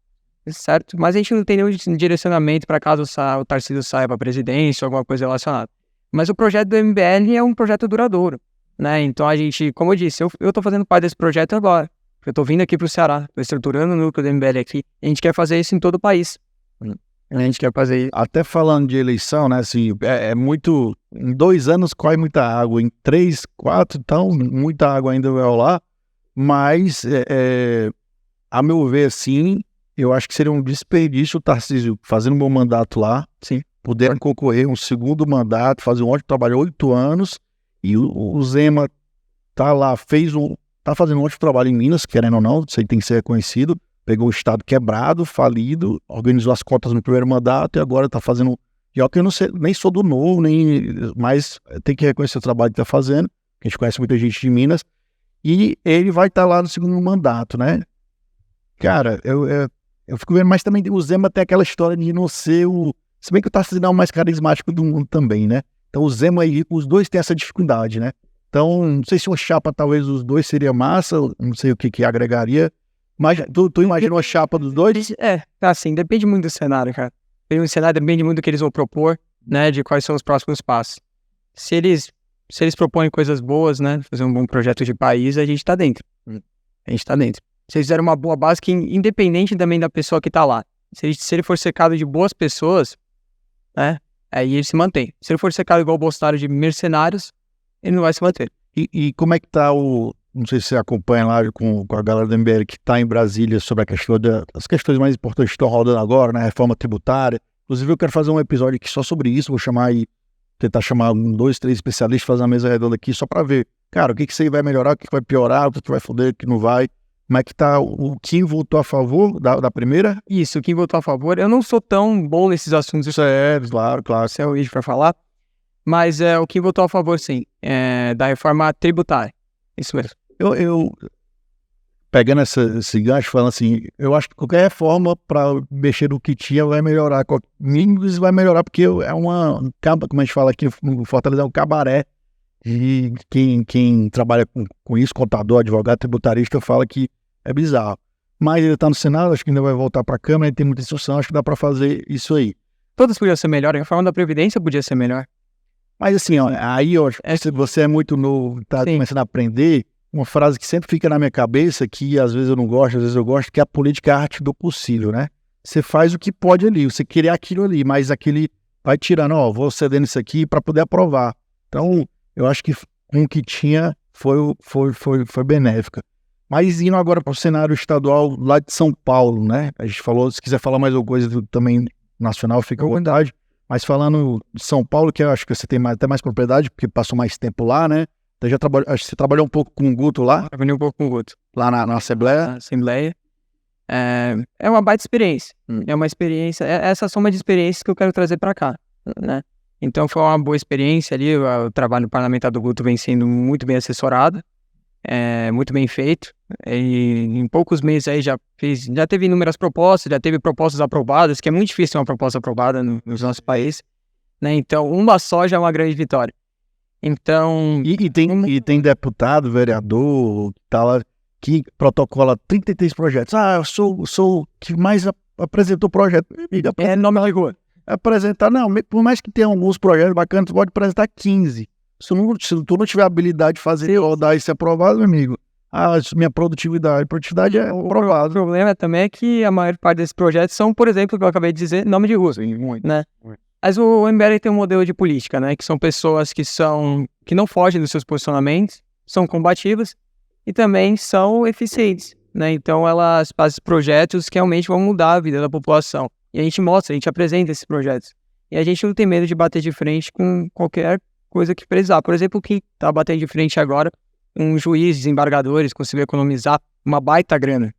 certo? Mas a gente não tem nenhum direcionamento para caso o Tarcísio saia para presidência ou alguma coisa relacionada. Mas o projeto do MBL é um projeto duradouro, né? Então a gente, como eu disse, eu tô fazendo parte desse projeto agora. Eu tô vindo aqui pro Ceará, tô estruturando o núcleo do MBL aqui. A gente quer fazer isso em todo o país. A gente quer fazer isso. Até falando de eleição, né? Assim, muito... Em 2 anos corre muita água. Em 3, 4, então, muita água ainda vai rolar. Mas, a meu ver, assim, eu acho que seria um desperdício o Tarcísio fazendo um bom mandato lá. Sim. Puder concorrer um segundo mandato, fazer um ótimo trabalho, 8 anos. E o Zema tá lá, tá fazendo um ótimo trabalho em Minas, querendo ou não, isso aí tem que ser reconhecido. Pegou o estado quebrado, falido, organizou as contas no primeiro mandato e agora tá fazendo... E ó, que eu não sei, nem sou do Novo, mas tem que reconhecer o trabalho que tá fazendo, que a gente conhece muita gente de Minas. E ele vai estar lá no segundo mandato, né? Cara, eu fico vendo, mas também o Zema tem aquela história de não ser o... Se bem que o Tarcísio é o mais carismático do mundo também, né? Então o Zema e os dois têm essa dificuldade, né? Então, não sei se uma chapa, talvez os dois seria massa, não sei o que agregaria. Mas tu imagina uma chapa dos dois? Assim, depende muito do cenário, cara. O cenário depende muito do que eles vão propor, né, de quais são os próximos passos. Se eles propõem coisas boas, né, fazer um bom projeto de país, a gente tá dentro. A gente tá dentro. Se eles fizeram uma boa base, que independente também da pessoa que tá lá. Se ele for cercado de boas pessoas, né, aí ele se mantém. Se ele for cercado igual o Bolsonaro de mercenários, ele não vai se manter. E como é que tá não sei se você acompanha lá com a galera do MBL que está em Brasília sobre a questão as questões mais importantes que estão rodando agora, né? Reforma tributária. Inclusive, eu quero fazer um episódio aqui só sobre isso. Vou tentar chamar 2, 3 especialistas, fazer uma mesa redonda aqui só para ver, cara, o que isso aí vai melhorar, o que vai piorar, o que vai foder, o que não vai. Como é que tá? O Kim votou a favor da primeira? Isso, o Kim votou a favor. Eu não sou tão bom nesses assuntos. Isso é, claro. Isso é o vídeo para falar. Mas o Kim votou a favor, sim, da reforma tributária. Isso mesmo. Eu pegando esse gancho, falando assim, eu acho que qualquer reforma para mexer no que tinha vai melhorar. Mínimos vai melhorar, porque é como a gente fala aqui no Fortaleza, é um cabaré. E quem trabalha com isso, contador, advogado, tributarista, fala que é bizarro. Mas ele está no Senado, acho que ainda vai voltar para a Câmara, e tem muita instrução, acho que dá para fazer isso aí. Todas podiam ser melhores, a reforma da Previdência podia ser melhor. Mas assim, ó, aí ó, se você é muito novo, está começando a aprender, uma frase que sempre fica na minha cabeça, que às vezes eu não gosto, às vezes eu gosto, que é a política é a arte do possível, né? Você faz o que pode ali, você querer aquilo ali, mas aquele vai tirando, ó, vou cedendo isso aqui para poder aprovar. Então, eu acho que com o que tinha foi benéfica. Mas indo agora para o cenário estadual lá de São Paulo, né? A gente falou, se quiser falar mais alguma coisa também nacional, fica à vontade. Mas falando de São Paulo, que eu acho que você tem até mais propriedade, porque passou mais tempo lá, né? Acho que você trabalhou um pouco com o Guto lá? Trabalhei um pouco com o Guto. Lá na Assembleia? Na Assembleia. É uma baita experiência. É uma experiência, essa soma de experiências que eu quero trazer para cá, né? Então foi uma boa experiência ali, o trabalho parlamentar do Guto vem sendo muito bem assessorado, muito bem feito. E em poucos meses aí já teve inúmeras propostas, já teve propostas aprovadas, que é muito difícil ter uma proposta aprovada no nosso país, né? Então uma só já é uma grande vitória. Então... E tem deputado, vereador, tá lá, que protocola 33 projetos. Eu sou o que mais apresentou projeto. É nome da rua. Apresentar, não, por mais que tenha alguns projetos bacanas, tu pode apresentar 15. Se tu não tiver habilidade de fazer rodar isso aprovado, meu amigo, minha produtividade é aprovada. O problema também é que a maior parte desses projetos são, por exemplo, que eu acabei de dizer, nome de rua, né? Mas o MBL tem um modelo de política, né? Que são pessoas que não fogem dos seus posicionamentos, são combativas e também são eficientes, né? Então elas fazem projetos que realmente vão mudar a vida da população. E a gente apresenta esses projetos. E a gente não tem medo de bater de frente com qualquer coisa que precisar. Por exemplo, o que está batendo de frente agora, um juiz, desembargadores, conseguiu economizar uma baita grana.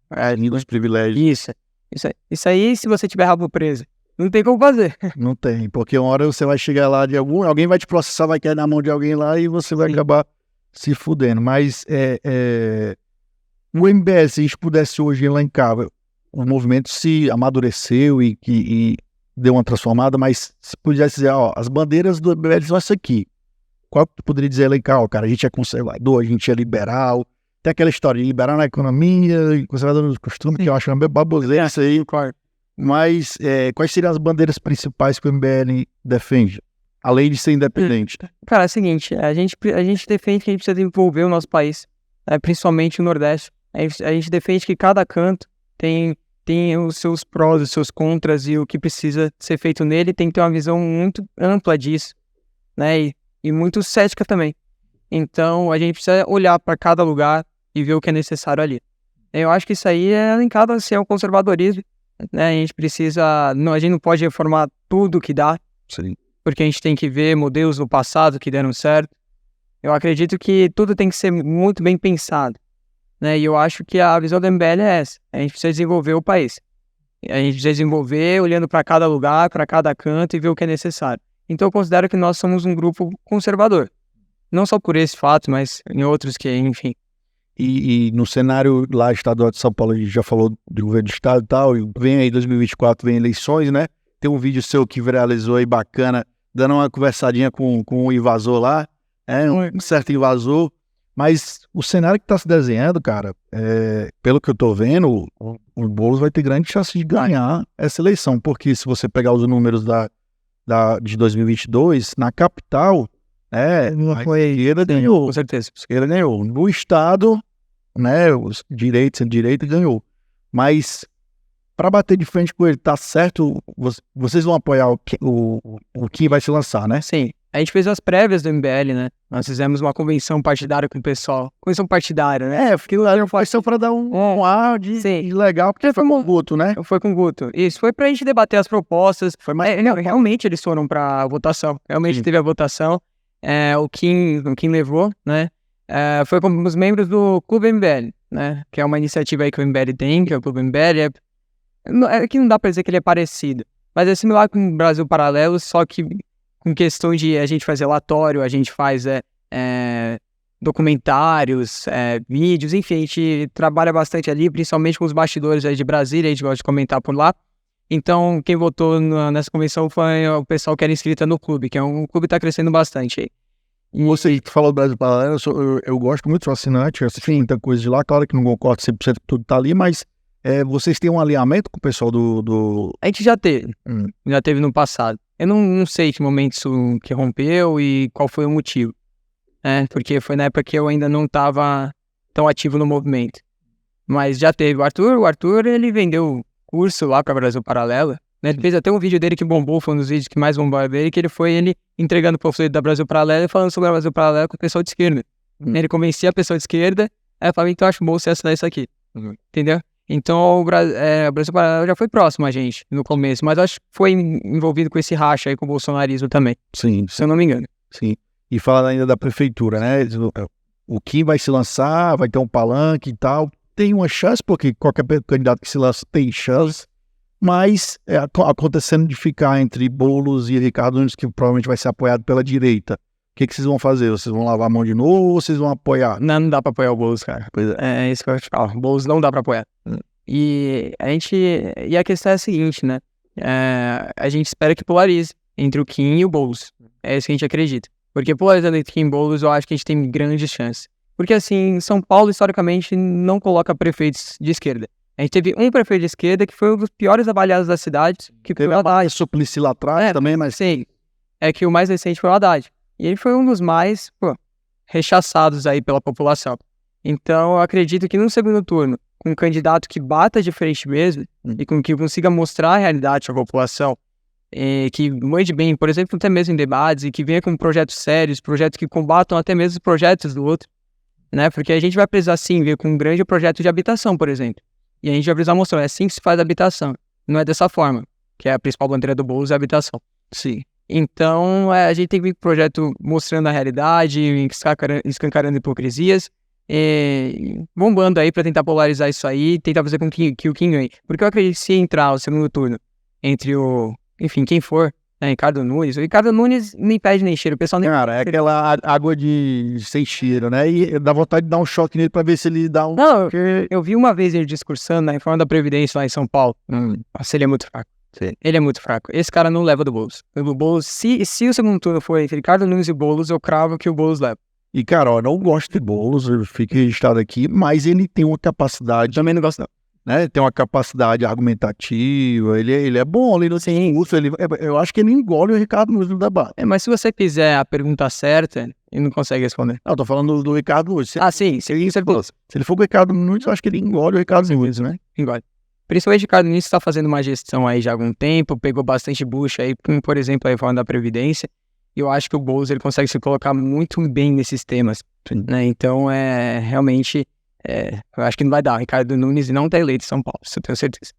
Dos privilégios. Isso aí, se você tiver rabo preso, não tem como fazer. Não tem, porque uma hora você vai chegar lá alguém vai te processar, vai cair na mão de alguém lá e você vai acabar se fudendo. Mas o MBL, se a gente pudesse hoje elencar, o movimento se amadureceu e deu uma transformada, mas se pudesse dizer, as bandeiras do MBL são essa aqui. Qual que tu poderia dizer elencar? Cara, a gente é conservador, a gente é liberal. Tem aquela história de liberal na economia e conservador nos costumes, que eu acho uma baboseira isso aí. Claro. Mas quais seriam as bandeiras principais que o MBL defende, além de ser independente? Cara, é o seguinte, a gente defende que a gente precisa desenvolver o nosso país, principalmente o Nordeste. A gente defende que cada canto tem os seus prós, os seus contras e o que precisa ser feito nele, tem que ter uma visão muito ampla disso, né? E muito cética também. Então a gente precisa olhar para cada lugar e ver o que é necessário ali. Eu acho que isso aí é linkado assim, ao conservadorismo, né? A gente não pode reformar tudo que dá. Sim. Porque a gente tem que ver modelos do passado que deram certo. Eu acredito que tudo tem que ser muito bem pensado, né? E eu acho que a visão do MBL é essa. A gente precisa desenvolver o país. A gente precisa desenvolver olhando para cada lugar, para cada canto e ver o que é necessário. Então eu considero que nós somos um grupo conservador. Não só por esse fato, mas em outros que, enfim. E no cenário lá estadual de São Paulo, a gente já falou do governo do estado e tal, e vem aí 2024, vem eleições, né? Tem um vídeo seu que viralizou aí bacana, dando uma conversadinha com o invasor lá. Um certo invasor. Mas o cenário que está se desenhando, cara, pelo que eu tô vendo, o Boulos vai ter grande chance de ganhar essa eleição, porque se você pegar os números de 2022, na capital, a esquerda ganhou. Com certeza. A esquerda ganhou. No estado, né, os centro-direita ganhou. Mas para bater de frente com ele, tá certo, vocês vão apoiar o que vai se lançar, né? Sim. A gente fez as prévias do MBL, né? Nós fizemos uma convenção partidária com o pessoal. Convenção partidária, né? Porque lá eu faço só pra dar um ar de legal, porque foi com o Guto, né? Foi com o Guto. Isso, foi pra gente debater as propostas. Foi mais... não, realmente eles foram pra votação. Realmente teve a votação. O Kim levou, né? Foi com os membros do Clube MBL, né? Que é uma iniciativa aí que o MBL tem, que é o Clube MBL. Que não dá pra dizer que ele é parecido. Mas é similar com o Brasil Paralelo, só que com questão de a gente faz relatório, a gente faz documentários, vídeos, enfim, a gente trabalha bastante ali, principalmente com os bastidores aí de Brasília, a gente gosta de comentar por lá. Então, quem votou nessa convenção foi o pessoal que era inscrito no clube, que é um clube que está crescendo bastante aí. E você que falou do Brasil Paralelo, eu gosto muito, sou assinante, eu assisti muita coisa de lá, claro que não concordo 100% tudo tá ali, mas vocês têm um alinhamento com o pessoal do... A gente já teve, já teve no passado. Eu não sei que momento isso que rompeu e qual foi o motivo, porque foi na época que eu ainda não estava tão ativo no movimento. Mas já teve o Arthur ele vendeu curso lá para Brasil Paralelo, né? Ele fez até um vídeo dele que bombou, foi um dos vídeos que mais bombou dele, que foi ele entregando o panfleto da Brasil Paralelo e falando sobre a Brasil Paralelo com o pessoal de esquerda. Ele convencia a pessoa de esquerda, aí eu falei, então eu acho bom você assinar isso aqui, entendeu? Então o Brasil Paralelo já foi próximo a gente no começo, mas acho que foi envolvido com esse racha aí com o bolsonarismo também. Sim. Se eu não me engano. Sim. E falando ainda da prefeitura, né? O Kim vai se lançar, vai ter um palanque e tal. Tem uma chance, porque qualquer candidato que se lança tem chance, mas acontecendo de ficar entre Boulos e Ricardo Nunes, que provavelmente vai ser apoiado pela direita. O que vocês vão fazer? Vocês vão lavar a mão de novo ou vocês vão apoiar? Não dá pra apoiar o Boulos, cara. É isso que eu te falo. O Boulos não dá pra apoiar. E a questão é a seguinte, né? A gente espera que polarize entre o Kim e o Boulos. É isso que a gente acredita. Porque polarizando entre Kim e Boulos, eu acho que a gente tem grandes chances. Porque assim, São Paulo, historicamente, não coloca prefeitos de esquerda. A gente teve um prefeito de esquerda que foi um dos piores avaliados da cidade. Que foi o Haddad. Suplicy lá atrás também, mas... Sim, que o mais recente foi o Haddad. E ele foi um dos mais rechaçados aí pela população. Então, eu acredito que no segundo turno, com um candidato que bata de frente mesmo, e com que consiga mostrar a realidade à população, que mande bem, por exemplo, até mesmo em debates, e que venha com projetos sérios, projetos que combatam até mesmo os projetos do outro, né? Porque a gente vai precisar, sim, ver com um grande projeto de habitação, por exemplo. E a gente vai precisar mostrar, é assim que se faz a habitação. Não é dessa forma, que é a principal bandeira do Boulos, é a habitação. Sim. Então, a gente tem que vir com um projeto mostrando a realidade, escancarando hipocrisias, bombando aí pra tentar polarizar isso aí, tentar fazer com que o Kim ganhe. Porque eu acredito que se entrar o segundo turno entre quem for, Ricardo Nunes, o Ricardo Nunes nem pede nem cheiro, o pessoal nem... Cara, é aquela água sem cheiro, né? E dá vontade de dar um choque nele pra ver se ele dá um... Não, eu vi uma vez ele discursando na reforma da Previdência lá em São Paulo. Nossa, ele é muito fraco. Sim. Ele é muito fraco. Esse cara não leva do Boulos. O Boulos, se o segundo turno for entre Ricardo Nunes e Boulos, eu cravo que o Boulos leva. E, cara, eu não gosto de Boulos, eu fico registrado aqui, mas ele tem uma capacidade... Também não gosto, não. Né? Tem uma capacidade argumentativa, ele é bom ali no discurso, eu acho que ele engole o Ricardo Nunes no debate. Mas se você fizer a pergunta certa, ele não consegue responder. Não, eu tô falando do Ricardo Nunes. Sim, se ele for com o Ricardo Nunes, eu acho que ele engole o Ricardo Nunes, né? Engole. Principalmente o Ricardo Nunes está fazendo uma gestão aí já há algum tempo, pegou bastante bucha aí, como, por exemplo, a reforma da Previdência, e eu acho que o Boulos ele consegue se colocar muito bem nesses temas, né? Então, realmente, eu acho que não vai dar. O Ricardo Nunes não tá eleito em São Paulo, isso eu tenho certeza.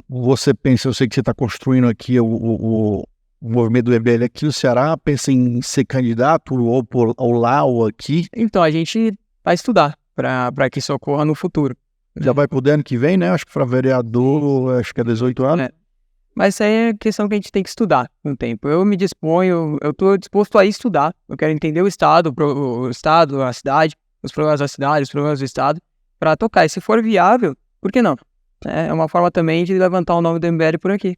Você pensa, eu sei que você está construindo aqui o movimento do MBL aqui no Ceará, pensa em ser candidato ou lá ou aqui? Então, a gente vai estudar para que isso ocorra no futuro. Já vai pro ano que vem, né? Acho que para vereador, acho que é 18 anos. Mas isso aí é questão que a gente tem que estudar com o tempo. Eu me disponho, eu tô disposto a ir estudar. Eu quero entender o estado, a cidade, os problemas da cidade, os problemas do estado, para tocar. E se for viável, por que não? É uma forma também de levantar o nome do MBL por aqui.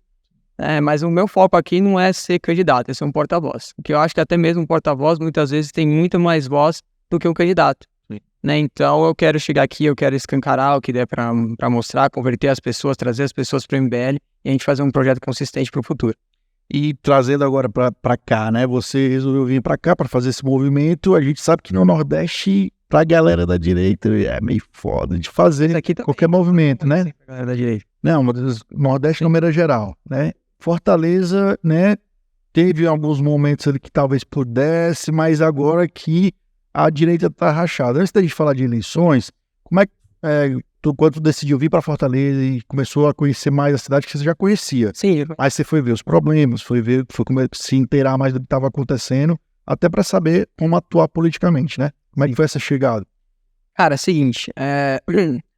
Mas o meu foco aqui não é ser candidato, é ser um porta-voz. Porque eu acho que até mesmo um porta-voz, muitas vezes, tem muito mais voz do que um candidato. Né? Então, eu quero chegar aqui, eu quero escancarar o que der para mostrar, converter as pessoas, trazer as pessoas para o MBL e a gente fazer um projeto consistente para o futuro. E trazendo agora para cá, né? Você resolveu vir para cá para fazer esse movimento. A gente sabe que no Nordeste, pra galera da direita, é meio foda de fazer aqui qualquer movimento, né? Pra galera da direita. Não, mas Nordeste de maneira geral, né? Fortaleza, né? Teve alguns momentos ali que talvez pudesse, mas agora que a direita tá rachada. Antes da gente falar de eleições, como é que quando tu decidiu vir para Fortaleza e começou a conhecer mais a cidade que você já conhecia? Sim. Mas você foi ver os problemas, foi se inteirar mais do que estava acontecendo, até para saber como atuar politicamente, né? Como é que foi essa chegada? Cara, é o seguinte,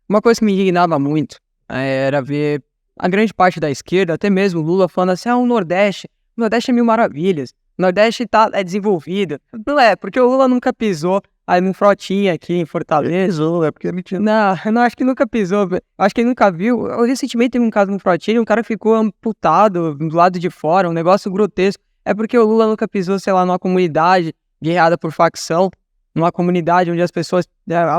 uma coisa que me indignava muito era ver a grande parte da esquerda, até mesmo Lula, falando assim, o Nordeste é mil maravilhas, o Nordeste é desenvolvido. Não é, porque o Lula nunca pisou aí num Frotinha aqui em Fortaleza. Pisou, é porque ele tinha... Não, eu não acho que nunca pisou, acho que ele nunca viu. Eu, recentemente teve um caso no Frotinha, um cara ficou amputado do lado de fora, um negócio grotesco. É porque o Lula nunca pisou, sei lá, numa comunidade guerreada por facção, numa comunidade onde as pessoas,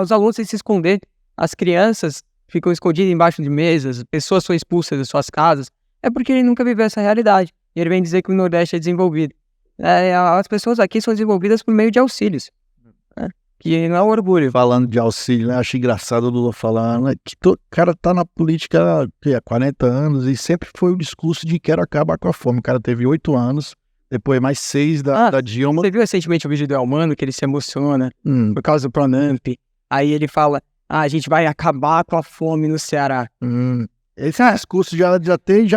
os alunos têm que se esconder, as crianças ficam escondidas embaixo de mesas, pessoas são expulsas das suas casas. É porque ele nunca viveu essa realidade. E ele vem dizer que o Nordeste é desenvolvido. As pessoas aqui são desenvolvidas por meio de auxílios. Que não é um orgulho. Falando de auxílio, né? Acho engraçado o Lula falar, né? Que o cara tá na política há 40 anos e sempre foi o discurso de quero acabar com a fome. O cara teve 8 anos, depois mais 6 da Dilma. Você viu recentemente o vídeo do Elmano, que ele se emociona por causa do Pronamp. Aí ele fala, a gente vai acabar com a fome no Ceará. Esse discurso já tem...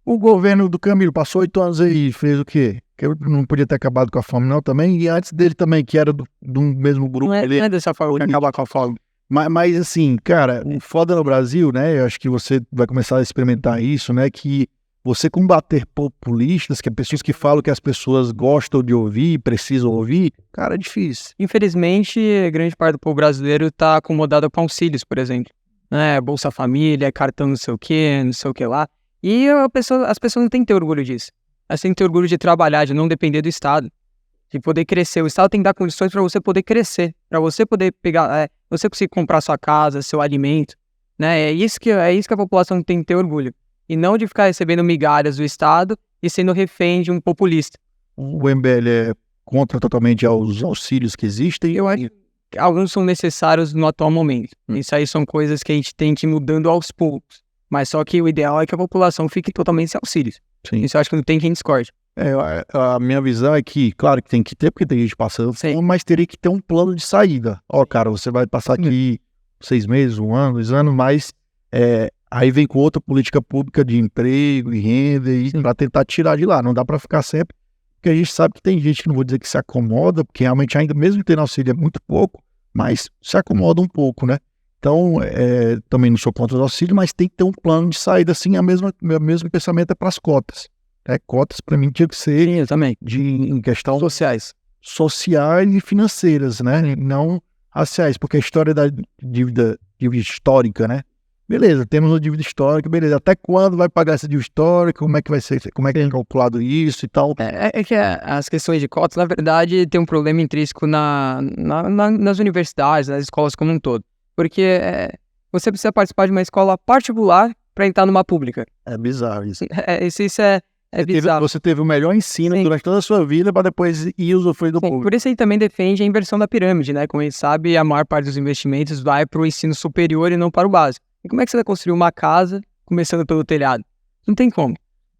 O governo do Camilo passou 8 anos aí e fez o quê? Que eu não podia ter acabado com a fome não também, e antes dele também, que era do mesmo grupo. Não é dessa forma que acabar com a fome. Mas assim, cara, o foda no Brasil, né, eu acho que você vai começar a experimentar isso, né, que você combater populistas, que é pessoas que falam que as pessoas gostam de ouvir, precisam ouvir, cara, é difícil. Infelizmente, grande parte do povo brasileiro tá acomodado com auxílios, por exemplo. Bolsa Família, cartão não sei o que lá. E as pessoas não têm que ter orgulho disso. Elas têm que ter orgulho de trabalhar, de não depender do Estado, de poder crescer. O Estado tem que dar condições para você poder crescer, para você poder pegar, você conseguir comprar sua casa, seu alimento, né? É isso que a população tem que ter orgulho. E não de ficar recebendo migalhas do Estado e sendo refém de um populista. O MBL é contra totalmente aos auxílios que existem? Eu acho que alguns são necessários no atual momento. Isso aí são coisas que a gente tem que ir mudando aos poucos. Mas só que o ideal é que a população fique totalmente sem auxílios. Sim. Isso eu acho que não tem quem discorde. A minha visão é que, claro que tem que ter, porque tem gente passando fome, mas teria que ter um plano de saída. Cara, você vai passar aqui 6 meses, 1 ano, 2 anos, mas aí vem com outra política pública de emprego e renda para tentar tirar de lá. Não dá para ficar sempre, porque a gente sabe que tem gente que não vou dizer que se acomoda, porque realmente ainda mesmo tendo auxílio é muito pouco, mas se acomoda um pouco, né? Então, também não sou contra o auxílio, mas tem que ter um plano de saída, assim, o mesmo pensamento é para as cotas. Cotas, para mim, tinha que ser eu também. em questão sociais e financeiras, né? Não raciais, porque a história da dívida histórica, né? Beleza, temos uma dívida histórica, beleza. Até quando vai pagar essa dívida histórica? Como é que vai ser? Como é que é calculado isso e tal? Que as questões de cotas, na verdade, tem um problema intrínseco nas universidades, nas escolas como um todo. Porque você precisa participar de uma escola particular para entrar numa pública. É bizarro isso. Isso é bizarro. Você teve o melhor ensino durante toda a sua vida para depois ir usufruir do público. Por isso ele também defende a inversão da pirâmide, né? Como a gente sabe, a maior parte dos investimentos vai para o ensino superior e não para o básico. E como é que você vai construir uma casa começando pelo telhado? Não tem como,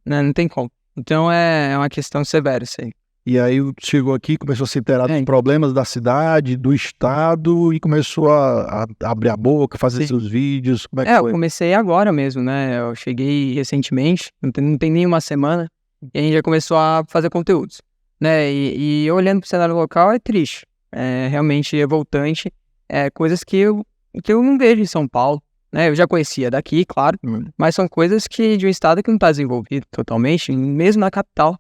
né? Não tem como. Então é uma questão severa isso aí. E aí chegou aqui, começou a se inteirar dos problemas da cidade, do estado, e começou a abrir a boca, fazer seus vídeos. Como é que foi? Eu comecei agora mesmo, né? Eu cheguei recentemente, não tem nem uma semana, e a gente já começou a fazer conteúdos, né? E olhando pro cenário local é triste, é realmente revoltante, coisas que eu não vejo em São Paulo, né? Eu já conhecia daqui, claro, mas são coisas de um estado que não está desenvolvido totalmente, mesmo na capital.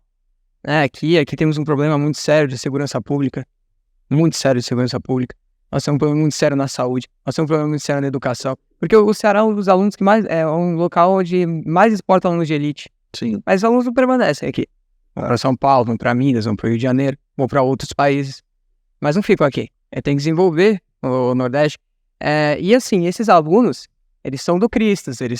Aqui temos um problema muito sério de segurança pública. Muito sério de segurança pública. Nós temos um problema muito sério na saúde. Nós temos um problema muito sério na educação. Porque o Ceará é um dos alunos que mais... É um local onde mais exporta alunos de elite. Sim. Mas os alunos não permanecem aqui. Vão para São Paulo, vão para Minas, vão para o Rio de Janeiro, vão para outros países. Mas não ficam aqui. Tem que desenvolver o Nordeste. E assim, esses alunos, eles são do Cristas, ele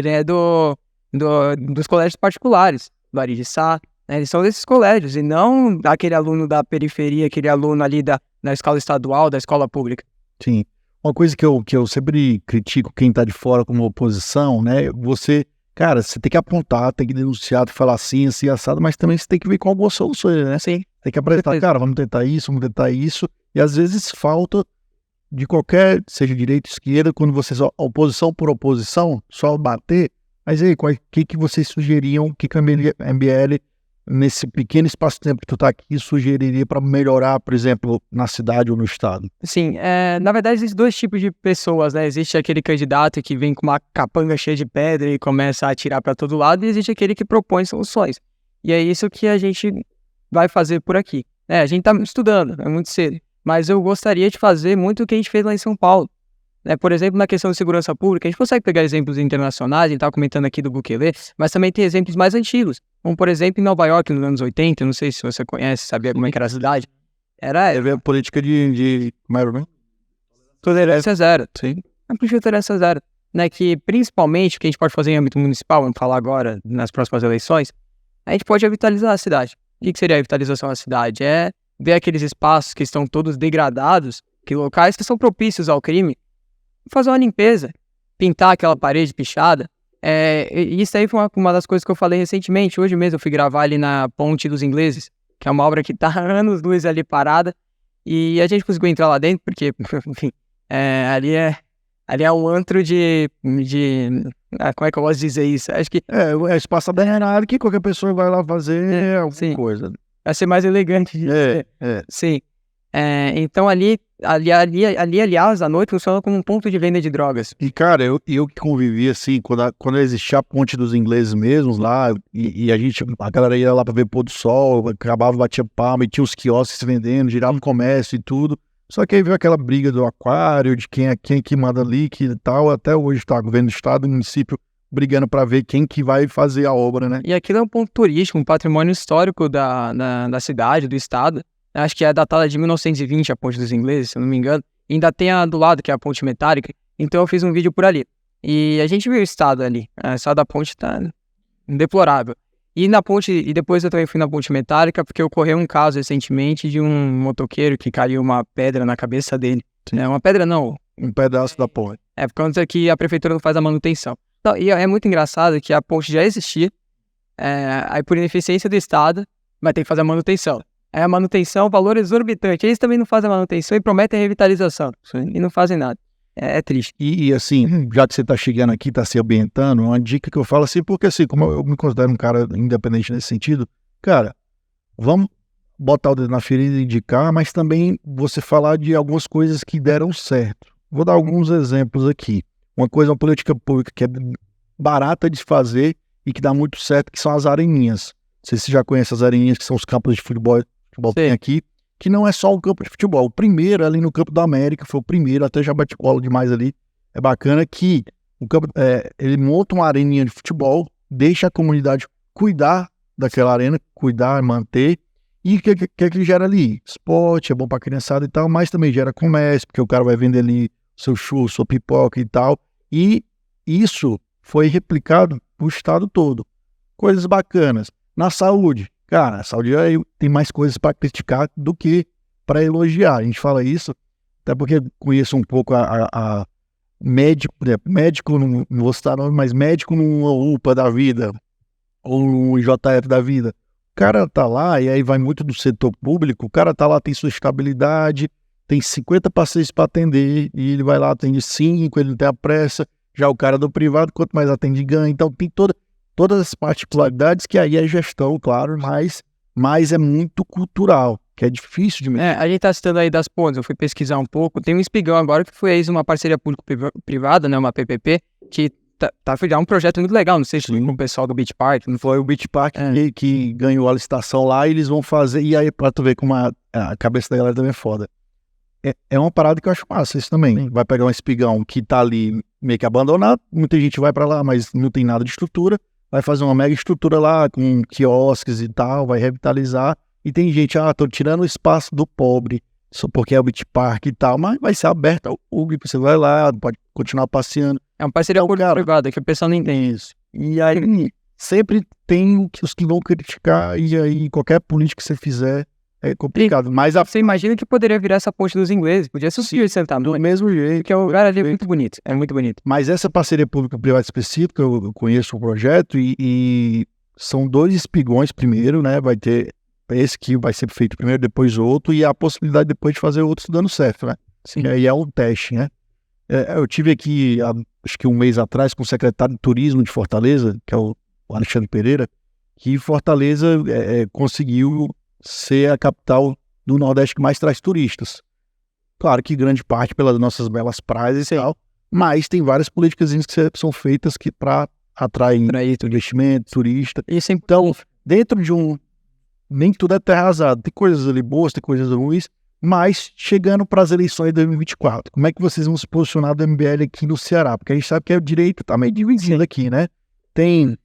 é dos colégios particulares, do Arigiçá, né? Eles são desses colégios, e não aquele aluno da periferia, aquele aluno ali da escola estadual, da escola pública. Sim. Uma coisa que eu sempre critico quem tá de fora como oposição, né? Você tem que apontar, tem que denunciar, tem que falar assim assado, mas também você tem que ver com algumas soluções, né? Sim. Tem que apresentar, cara, vamos tentar isso, e às vezes falta de qualquer, seja direita, esquerda, quando vocês, oposição por oposição, só bater, mas aí, o que vocês sugeriam, que a MBL, nesse pequeno espaço de tempo que tu tá aqui, sugeriria para melhorar, por exemplo, na cidade ou no estado? Sim, na verdade existem dois tipos de pessoas, né? Existe aquele candidato que vem com uma capanga cheia de pedra e começa a atirar para todo lado, e existe aquele que propõe soluções. E é isso que a gente vai fazer por aqui. A gente tá estudando, é muito cedo, mas eu gostaria de fazer muito o que a gente fez lá em São Paulo. Por exemplo, na questão de segurança pública, a gente consegue pegar exemplos internacionais, a gente estava comentando aqui do Bukele, mas também tem exemplos mais antigos, como por exemplo em Nova York, nos anos 80, não sei se você conhece, sabia como é que era a cidade. Era a política de tolerância zero. Sim. A política de tolerância zero, né? Que principalmente o que a gente pode fazer em âmbito municipal, vamos falar agora nas próximas eleições, a gente pode revitalizar a cidade. O que seria a revitalização da cidade? É ver aqueles espaços que estão todos degradados, que locais que são propícios ao crime, fazer uma limpeza, pintar aquela parede pichada. Isso aí foi uma das coisas que eu falei recentemente. Hoje mesmo eu fui gravar ali na Ponte dos Ingleses, que é uma obra que tá há anos-luz ali parada, e a gente conseguiu entrar lá dentro, porque, enfim, ali é um antro como é que eu posso dizer isso? Acho que... É espaço aberto que qualquer pessoa vai lá fazer alguma coisa. Vai ser mais elegante. Sim. Então ali, aliás, à noite funciona como um ponto de venda de drogas. E, cara, eu que convivi, assim, quando existia a Ponte dos Ingleses mesmo lá, e a galera ia lá pra ver pôr do sol, acabava, batia palma, e tinha os quiosques vendendo, girava no comércio e tudo. Só que aí veio aquela briga do aquário, de quem que manda ali, que tal, até hoje tá o governo do estado, o município, brigando pra ver quem que vai fazer a obra, né? E aquilo é um ponto turístico, um patrimônio histórico da cidade, do estado. Acho que é datada de 1920, a Ponte dos Ingleses, se eu não me engano. E ainda tem a do lado, que é a Ponte Metálica. Então eu fiz um vídeo por ali. E a gente viu o estado ali. O estado da ponte tá deplorável. E na ponte, e depois eu também fui na Ponte Metálica, porque ocorreu um caso recentemente de um motoqueiro que caiu uma pedra na cabeça dele. Uma pedra não. Um pedaço da ponte. Por conta que a prefeitura não faz a manutenção. Não, e é muito engraçado que a ponte já existia. Aí por ineficiência do estado, vai ter que fazer a manutenção. Aí a manutenção, valor exorbitante. Eles também não fazem a manutenção e prometem a revitalização. Sim. E não fazem nada. É triste. E assim, já que você tá chegando aqui, tá se ambientando, uma dica que eu falo assim, porque assim, como eu me considero um cara independente nesse sentido, cara, vamos botar o dedo na ferida e indicar, mas também você falar de algumas coisas que deram certo. Vou dar alguns exemplos aqui. Uma política pública que é barata de fazer e que dá muito certo, que são as areninhas. Não sei se você já conhece as areninhas, que são os campos de futebol que tem aqui, que não é só um campo de futebol. O primeiro, ali no Campo da América, foi o primeiro, até já bate cola demais ali. É bacana que o campo, ele monta uma areninha de futebol, deixa a comunidade cuidar daquela arena, cuidar, manter, e o que ele gera ali? Esporte, é bom pra criançada e tal, mas também gera comércio, porque o cara vai vender ali seu churro, sua pipoca e tal, e isso foi replicado pro estado todo. Coisas bacanas. Na saúde, cara, a saúde tem mais coisas para criticar do que para elogiar. A gente fala isso, até porque conheço um pouco a médico, médico, não vou citar nome, mas médico numa UPA da vida, ou no IJF da vida. O cara tá lá, e aí vai muito do setor público, o cara tá lá, tem sua estabilidade, tem 50 pacientes para atender, e ele vai lá, atende 5, ele não tem a pressa. Já o cara do privado, quanto mais atende, ganha. Então tem todas as particularidades que aí é gestão, claro, mas é muito cultural, que é difícil de mexer. A gente tá citando aí das pontes, eu fui pesquisar um pouco, tem um espigão agora que foi aí uma parceria público-privada, né, uma PPP, que é um projeto muito legal, não sei se com o pessoal do Beach Park. Não foi o Beach Park que ganhou a licitação lá, e eles vão fazer, e aí pra tu ver como a cabeça da galera também é foda. É uma parada que eu acho massa isso também. Sim. Vai pegar um espigão que tá ali meio que abandonado, muita gente vai pra lá, mas não tem nada de estrutura. vai fazer uma mega estrutura lá, com quiosques e tal, vai revitalizar. E tem gente, tô tirando o espaço do pobre, só porque é o Beach Park e tal, mas vai ser aberto ao público, você vai lá, pode continuar passeando. É uma parceria público-privada, que o pessoal não entende isso. E aí, sempre tem os que vão criticar, e aí qualquer política que você fizer é complicado. Mas você imagina que poderia virar essa ponte dos ingleses, podia ser um sentar do mesmo jeito. Porque o lugar ali é muito bonito, é muito bonito. Mas essa parceria pública-privada específica, eu conheço o projeto e são 2 espigões primeiro, né? Vai ter esse que vai ser feito primeiro, depois outro, e a possibilidade depois de fazer outro dando certo, né? Sim. E aí é um teste, né? Eu tive aqui, acho que um mês atrás, com o secretário de Turismo de Fortaleza, que é o Alexandre Pereira, que Fortaleza conseguiu ser a capital do Nordeste que mais traz turistas. Claro que grande parte pelas nossas belas praias e tal, mas tem várias políticas que são feitas para atrair investimento, turista. Isso é então, dentro de nem tudo é terra arrasada. Tem coisas ali boas, tem coisas ruins, mas chegando para as eleições de 2024, como é que vocês vão se posicionar do MBL aqui no Ceará? Porque a gente sabe que a direita tá meio dividida aqui, né? Tem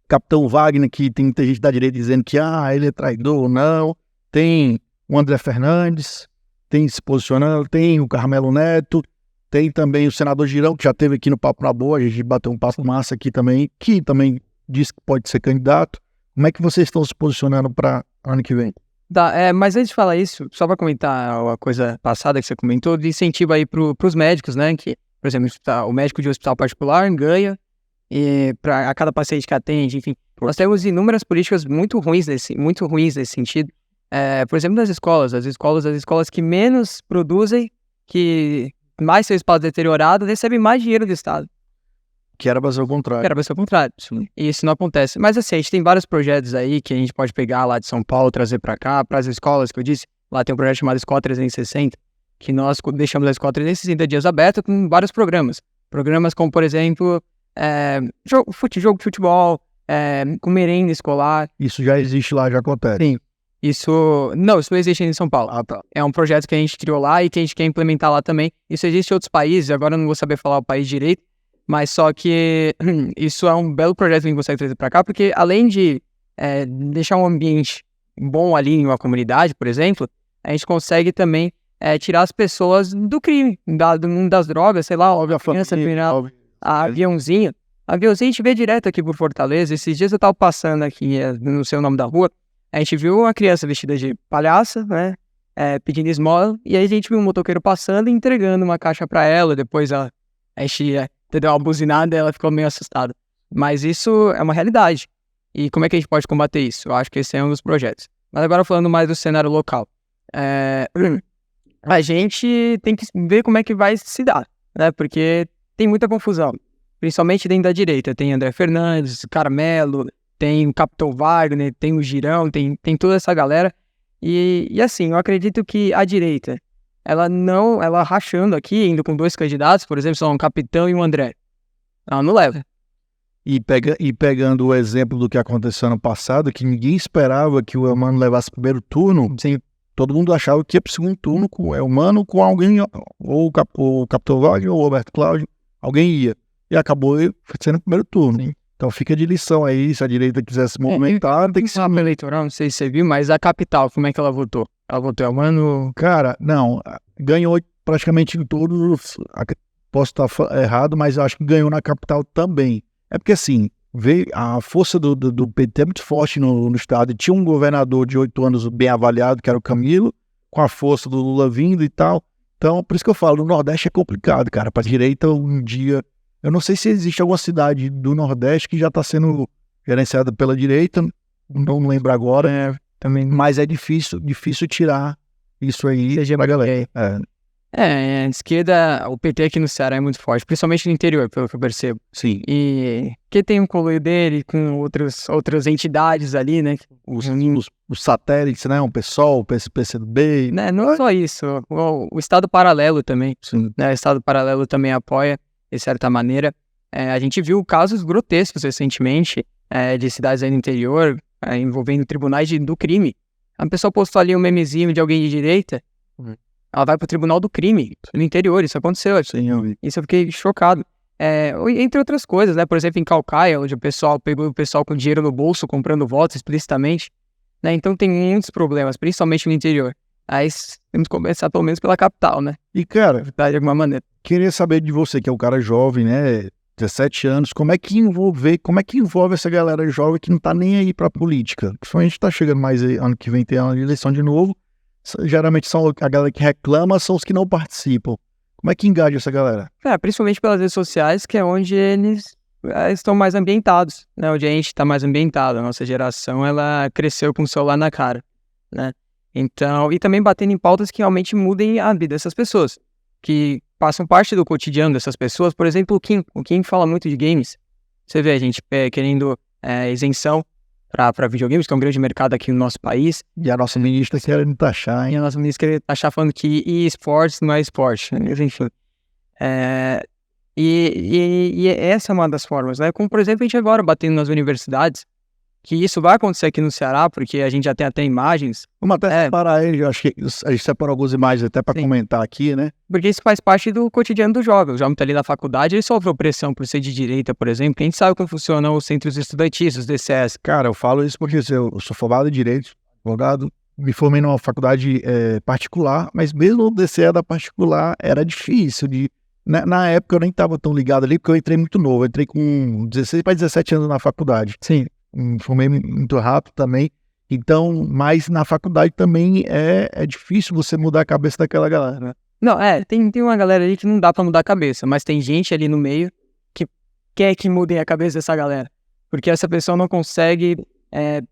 Capitão Wagner, que tem muita gente da direita dizendo que ele é traidor ou não. Tem o André Fernandes, tem se posicionando, tem o Carmelo Neto, tem também o senador Girão, que já esteve aqui no Papo na Boa, a gente bateu um papo massa aqui também, que também disse que pode ser candidato. Como é que vocês estão se posicionando para ano que vem? Mas antes de falar isso, só para comentar a coisa passada que você comentou, de incentivo aí para os médicos, né? Que, por exemplo, o médico de hospital particular ganha a cada paciente que atende, enfim. Nós temos inúmeras políticas muito ruins nesse sentido. Por exemplo, nas escolas, as escolas que menos produzem, que mais seu espaço deteriorado, recebem mais dinheiro do Estado. Que era para ser o contrário. E isso não acontece. Mas assim, a gente tem vários projetos aí que a gente pode pegar lá de São Paulo, trazer para cá, para as escolas que eu disse. Lá tem um projeto chamado Escola 360, que nós deixamos a Escola 360 dias aberta com vários programas. Programas como, por exemplo, jogo de futebol, com merenda escolar. Isso já existe lá, já acontece. Sim. Isso não existe em São Paulo. Tá. É um projeto que a gente criou lá e que a gente quer implementar lá também. Isso existe em outros países, agora eu não vou saber falar o país direito, mas só que isso é um belo projeto que a gente consegue trazer para cá, porque além de deixar um ambiente bom ali em uma comunidade, por exemplo, a gente consegue também tirar as pessoas do crime, do mundo das drogas, sei lá, óbvio, a criança aviãozinho. Aviãozinho a gente vê direto aqui por Fortaleza. Esses dias eu tava passando aqui, não sei o nome da rua, a gente viu uma criança vestida de palhaça, né, pedindo esmola, e aí a gente viu um motoqueiro passando e entregando uma caixa pra ela. Depois a gente deu uma buzinada e ela ficou meio assustada. Mas isso é uma realidade. E como é que a gente pode combater isso? Eu acho que esse é um dos projetos. Mas agora falando mais do cenário local. A gente tem que ver como é que vai se dar, né? Porque tem muita confusão, principalmente dentro da direita. Tem André Fernandes, Carmelo, tem o Capitão Wagner, tem o Girão, tem toda essa galera. E assim, eu acredito que a direita, ela rachando aqui, indo com 2 candidatos, por exemplo, são um Capitão e um André, ela não leva. E pegando o exemplo do que aconteceu ano passado, que ninguém esperava que o Elmano levasse o primeiro turno, sim, todo mundo achava que ia pro segundo turno com o Elmano, com alguém, ou o Capitão Wagner, ou o Roberto Cláudio, alguém ia. E acabou sendo o primeiro turno. Sim. Então fica de lição aí, se a direita quiser se movimentar, tem que ser. No eleitoral, não sei se você viu, mas a capital, como é que ela votou? Ela votou Elmano? Cara, não, ganhou praticamente em todos, posso estar errado, mas acho que ganhou na capital também. É porque assim, veio a força do PT é muito forte no estado. Tinha um governador de 8 anos bem avaliado, que era o Camilo, com a força do Lula vindo e tal. Então, por isso que eu falo, no Nordeste é complicado, cara. Pra direita, um dia... Eu não sei se existe alguma cidade do Nordeste que já está sendo gerenciada pela direita, não lembro agora, também, mas é difícil tirar isso aí pra galera. A esquerda, o PT aqui no Ceará é muito forte, principalmente no interior, pelo que eu percebo. Sim. E que tem um coloio dele com outras entidades ali, né? Os satélites, né? O PSOL, o PCdoB. Né? Não é só isso, o Estado Paralelo também. Sim. Né? O Estado Paralelo também apoia, de certa maneira. A gente viu casos grotescos recentemente de cidades aí no interior, envolvendo tribunais do crime. A pessoa postou ali um memezinho de alguém de direita, ela vai pro tribunal do crime, no interior, isso aconteceu. Sim, eu vi. Isso eu fiquei chocado. Entre outras coisas, né? Por exemplo, em Calcaia, onde o pessoal pegou o pessoal com dinheiro no bolso, comprando votos explicitamente, né? Então tem muitos problemas, principalmente no interior. Aí temos que começar pelo menos pela capital, né? E, cara, De alguma maneira. queria saber de você, que é um cara jovem, né? 17 anos, como é que envolve essa galera jovem que não tá nem aí pra política? Principalmente tá chegando mais aí, ano que vem tem a eleição de novo. Geralmente são a galera que reclama, são os que não participam. Como é que engaja essa galera? Principalmente pelas redes sociais, que é onde eles estão mais ambientados, né? Onde a gente está mais ambientado. A nossa geração, ela cresceu com o celular na cara, né? Então, e também batendo em pautas que realmente mudem a vida dessas pessoas, que passam parte do cotidiano dessas pessoas. Por exemplo, o Kim fala muito de games. Você vê a gente querendo isenção para videogames, que é um grande mercado aqui no nosso país. E a nossa ministra querendo taxar, hein? E a nossa ministra querendo taxar falando que esportes não é esporte, mas enfim. E essa é uma das formas, né? Como, por exemplo, a gente agora batendo nas universidades, que isso vai acontecer aqui no Ceará, porque a gente já tem até imagens. Vamos até separar ele, eu acho que a gente separou algumas imagens até para comentar aqui, né? Porque isso faz parte do cotidiano do jovem. O jovem tá ali na faculdade, ele sofre opressão por ser de direita, por exemplo. A gente sabe como funcionam os centros estudantis, os DCS. Cara, eu falo isso porque eu sou formado em Direito, advogado, me formei numa faculdade particular, mas mesmo o DCE da particular era difícil de... Na época eu nem estava tão ligado ali, porque eu entrei muito novo. Eu entrei com 16 para 17 anos na faculdade. Sim. Me formei muito rápido também. Então, mas na faculdade também é difícil você mudar a cabeça daquela galera, né? Não, tem uma galera ali que não dá pra mudar a cabeça, mas tem gente ali no meio que quer que mudem a cabeça dessa galera. Porque essa pessoa não consegue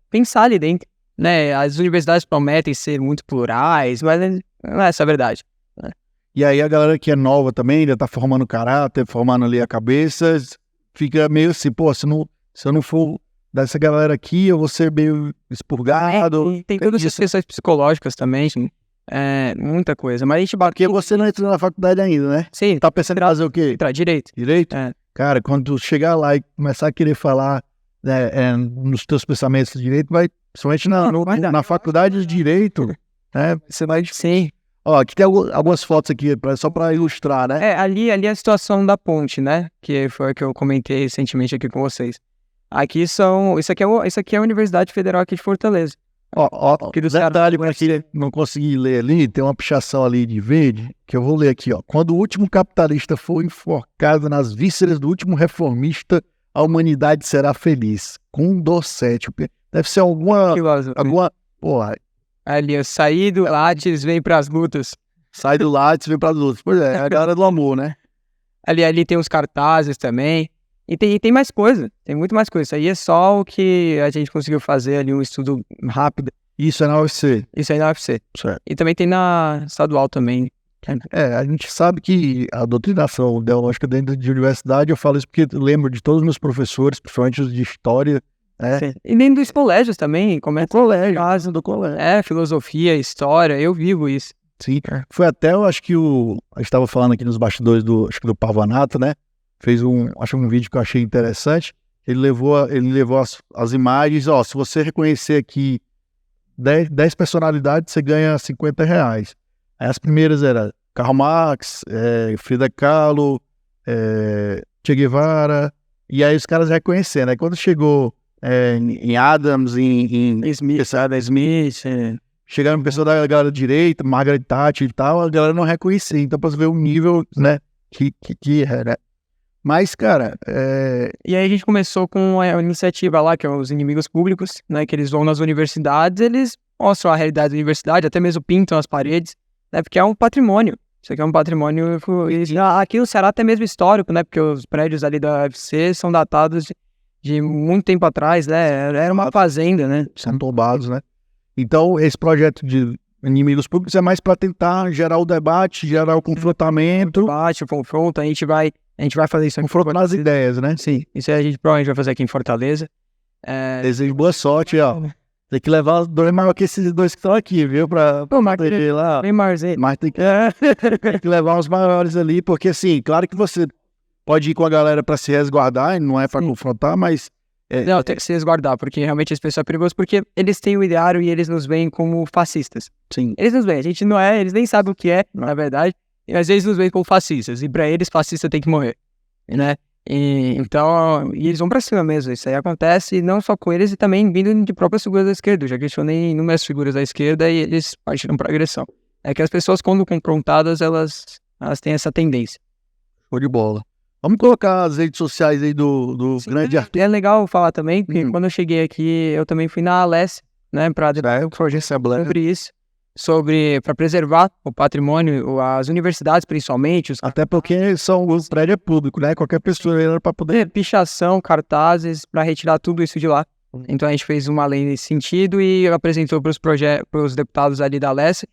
pensar ali dentro, né? As universidades prometem ser muito plurais, mas não é essa a verdade, né? E aí a galera que é nova também, ainda tá formando caráter, formando ali a cabeça, fica meio assim, pô, se eu não for dessa galera aqui, eu vou ser meio expurgado. Tem todas essas questões psicológicas também, muita coisa. Mas a gente Porque você não entrou na faculdade ainda, né? Sim. Tá pensando em fazer o quê? Entrar direito. Direito? Cara, quando tu chegar lá e começar a querer falar nos teus pensamentos de direito, principalmente na faculdade de direito, né? Você vai... Sim. Ó, aqui tem algumas fotos aqui, só para ilustrar, né? Ali é a situação da ponte, né? Que foi a que eu comentei recentemente aqui com vocês. Isso aqui é a Universidade Federal aqui de Fortaleza. Detalhe para quem não conseguir ler ali, tem uma pichação ali de verde, que eu vou ler aqui, ó. Quando o último capitalista for enforcado nas vísceras do último reformista, a humanidade será feliz. Condorcet. Deve ser alguma... Porra. Ali, eu saí do Lattes, vem pras lutas. Sai do Lattes, vem pras lutas. Pois é a galera do amor, né? Ali tem os cartazes também. E tem mais coisa, tem muito mais coisa. Isso aí é só o que a gente conseguiu fazer ali, um estudo rápido. Isso é na UFC? Isso aí na UFC. Certo. E também tem na estadual também. A gente sabe que a doutrinação ideológica dentro de universidade, eu falo isso porque eu lembro de todos os meus professores, principalmente os de história, Sim. E dentro dos colégios também, como é casa do colégio. Filosofia, história, eu vivo isso. Sim, foi até, eu acho que a gente estava falando aqui nos bastidores do Pavanato, né? Fez um vídeo que eu achei interessante. Ele levou as imagens, ó, se você reconhecer aqui 10 personalidades, você ganha R$50. Aí as primeiras eram Karl Marx, Frida Kahlo, Che Guevara, e aí os caras reconhecendo. Aí quando chegou em Adams, em Smith, chegaram pessoas da galera da direita, Margaret Thatcher e tal, a galera não reconhecia. Então, para você ver o nível, né, que era. Mas, cara... E aí a gente começou com a iniciativa lá, que é os inimigos públicos, né, que eles vão nas universidades, eles mostram a realidade da universidade, até mesmo pintam as paredes, né, porque é um patrimônio. Isso aqui é um patrimônio... Aqui no Ceará até mesmo histórico, né, porque os prédios ali da UFC são datados de muito tempo atrás, né, era uma fazenda, né. São tombados, né. Então, esse projeto de inimigos públicos é mais para tentar gerar o debate, gerar o confrontamento. O confronto, a gente vai fazer isso aqui. Confronto nas ideias, né? Sim, isso aí a gente provavelmente vai fazer aqui em Fortaleza. Desejo boa sorte, ó. Tem que levar os dois maiores que esses dois que estão aqui, viu? Pra ter lá. Bem Marzê. Mas tem que levar os maiores ali, porque assim, claro que você pode ir com a galera para se resguardar, não é para confrontar, mas... Não, tem que se resguardar, porque realmente esse pessoal é perigoso, porque eles têm o ideário e eles nos veem como fascistas. Sim. Eles nos veem, a gente não é, eles nem sabem o que é, na verdade, mas eles nos veem como fascistas, e pra eles, fascista tem que morrer. né? Então, eles vão pra cima mesmo. Isso aí acontece não só com eles e também vindo de próprias figuras da esquerda. Eu já questionei inúmeras figuras da esquerda e eles partiram pra agressão. É que as pessoas, quando confrontadas, elas têm essa tendência. Show de bola. Vamos colocar as redes sociais aí do Sim, grande Arthur. É legal falar também, porque quando eu cheguei aqui, eu também fui na Alesse, né, pra debater sobre isso, para preservar o patrimônio, as universidades principalmente. Até porque o prédio é público, né? Qualquer pessoa era para poder... Pichação, cartazes, para retirar tudo isso de lá. Então a gente fez uma lei nesse sentido e apresentou para os deputados ali da Alesse.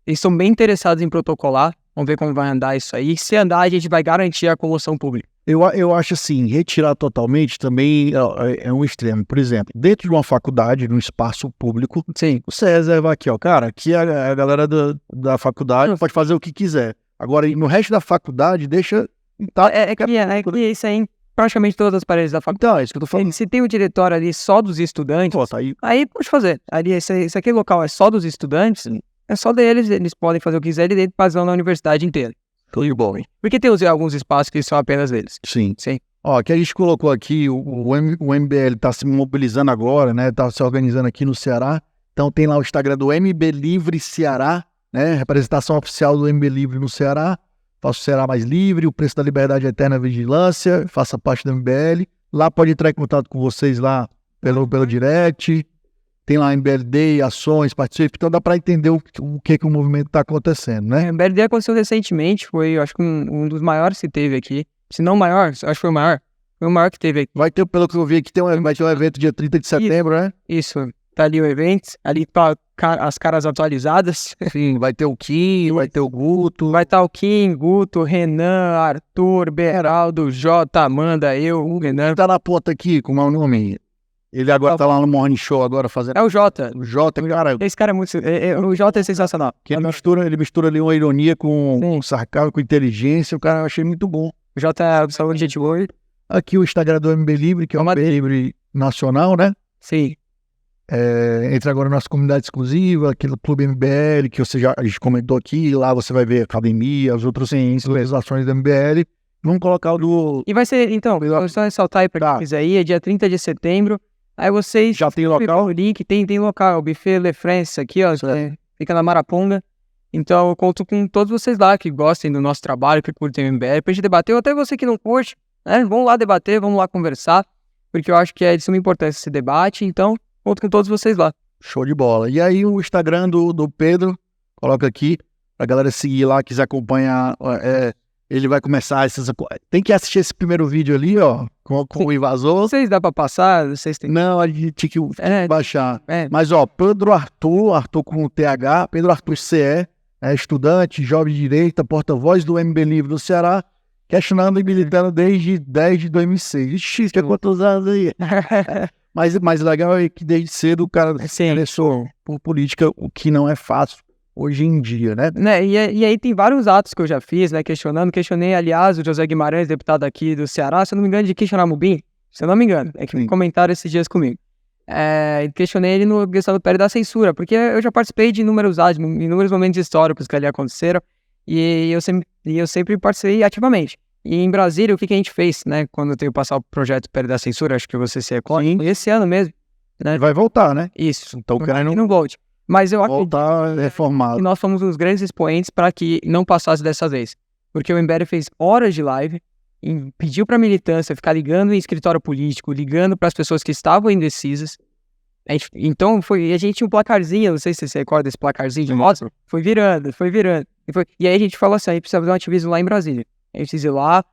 Eles estão bem interessados em protocolar. Vamos ver como vai andar isso aí. Se andar, a gente vai garantir a comoção pública. Eu acho assim, retirar totalmente também é um extremo. Por exemplo, dentro de uma faculdade, num espaço público, sim, você reserva aqui, ó, cara, aqui a galera da faculdade pode fazer o que quiser. Agora, no resto da faculdade, deixa... Tá, que isso aí em praticamente todas as paredes da faculdade. Então, é isso que eu tô falando. Se tem o diretório ali só dos estudantes, Pô, tá aí pode fazer. Ali, esse aqui local é só dos estudantes, é só deles, eles podem fazer o que quiserem dentro do na universidade inteira. Tudo bom, hein? Porque tem alguns espaços que são apenas deles. Sim. Ó, que a gente colocou aqui, o MBL tá se mobilizando agora, né? Tá se organizando aqui no Ceará. Então tem lá o Instagram do MB Livre Ceará, né? Representação oficial do MB Livre no Ceará. Faça o Ceará mais livre, o preço da liberdade eterna vigilância, faça parte do MBL. Lá pode entrar em contato com vocês lá pelo direct. Tem lá MBLD, ações, participe, então dá para entender o que o movimento está acontecendo, né? O MBLD aconteceu recentemente, foi, acho que um dos maiores que teve aqui. Se não o maior, acho que foi o maior. Foi o maior que teve aqui. Vai ter, pelo que eu vi aqui, vai ter um evento dia 30 de setembro, né? Isso, tá ali o evento, ali tá as caras atualizadas. Sim, vai ter o Kim, vai ter o Guto. Vai estar o Kim, Guto, Renan, Arthur, Beraldo, Jota, Amanda, o Renan. Tá na ponta aqui, como é o nome? Ele agora tá lá no Morning Show agora fazendo... É o Jota. O Jota, cara... Esse cara é muito... o Jota é sensacional. Que ele mistura ali uma ironia com sarcasmo, com inteligência. O cara eu achei muito bom. O Jota é saúde, gente boa. Aqui o Instagram do MB Livre, que é o MB Livre Nacional, né? Sim. Entra agora na nossa comunidade exclusiva, aquele Clube MBL, que a gente comentou aqui. Lá você vai ver academia, as outras ações do MBL. Vamos colocar o do... E vai ser, então, vou só ressaltar aí pra quem quiser aí, é dia 30 de setembro. Aí vocês... Já tem local? O link, tem local, o Buffet Le France aqui, ó, fica na Maraponga. Então eu conto com todos vocês lá que gostem do nosso trabalho, que curtem o MBL, pra gente debater, ou até você que não curte, né? Vamos lá debater, vamos lá conversar, porque eu acho que é de suma importância esse debate, então conto com todos vocês lá. Show de bola. E aí o Instagram do Pedro, coloca aqui, pra galera seguir lá, quiser acompanhar... Ele vai começar Tem que assistir esse primeiro vídeo ali, ó, com o invasor. Vocês dá pra passar? Vocês têm... Não, a gente tinha que baixar. Mas, ó, Pedro Arthur com TH, Pedro Arthur CE, estudante, jovem de direita, porta-voz do MB Livre do Ceará, questionando e militando desde 10 de 2006. Ixi, que é quantos anos aí? Mas mais legal é que desde cedo o cara se interessou por política, o que não é fácil hoje em dia, né? E aí tem vários atos que eu já fiz, né, questionei, aliás, o José Guimarães, deputado aqui do Ceará, se eu não me engano, de Quixeramobim, se eu não me engano, é que comentaram esses dias comigo. Questionei ele no questão do pé da censura, porque eu já participei de inúmeros momentos históricos que ali aconteceram, e eu sempre participei ativamente. E em Brasília, o que a gente fez, né, quando eu tenho passar o projeto pé da censura, acho que você se recorda, esse ano mesmo, né? Vai voltar, né? Isso. Então, querendo não volte. Mas eu voltar reformado. Que nós fomos os grandes expoentes para que não passasse dessa vez. Porque o MBL fez horas de live, pediu para a militância ficar ligando em escritório político, ligando para as pessoas que estavam indecisas. Então, a gente tinha um placarzinho, não sei se você recorda desse placarzinho de moto, foi virando. E aí a gente falou assim, aí precisa fazer um ativismo lá em Brasília. A gente precisa ir lá,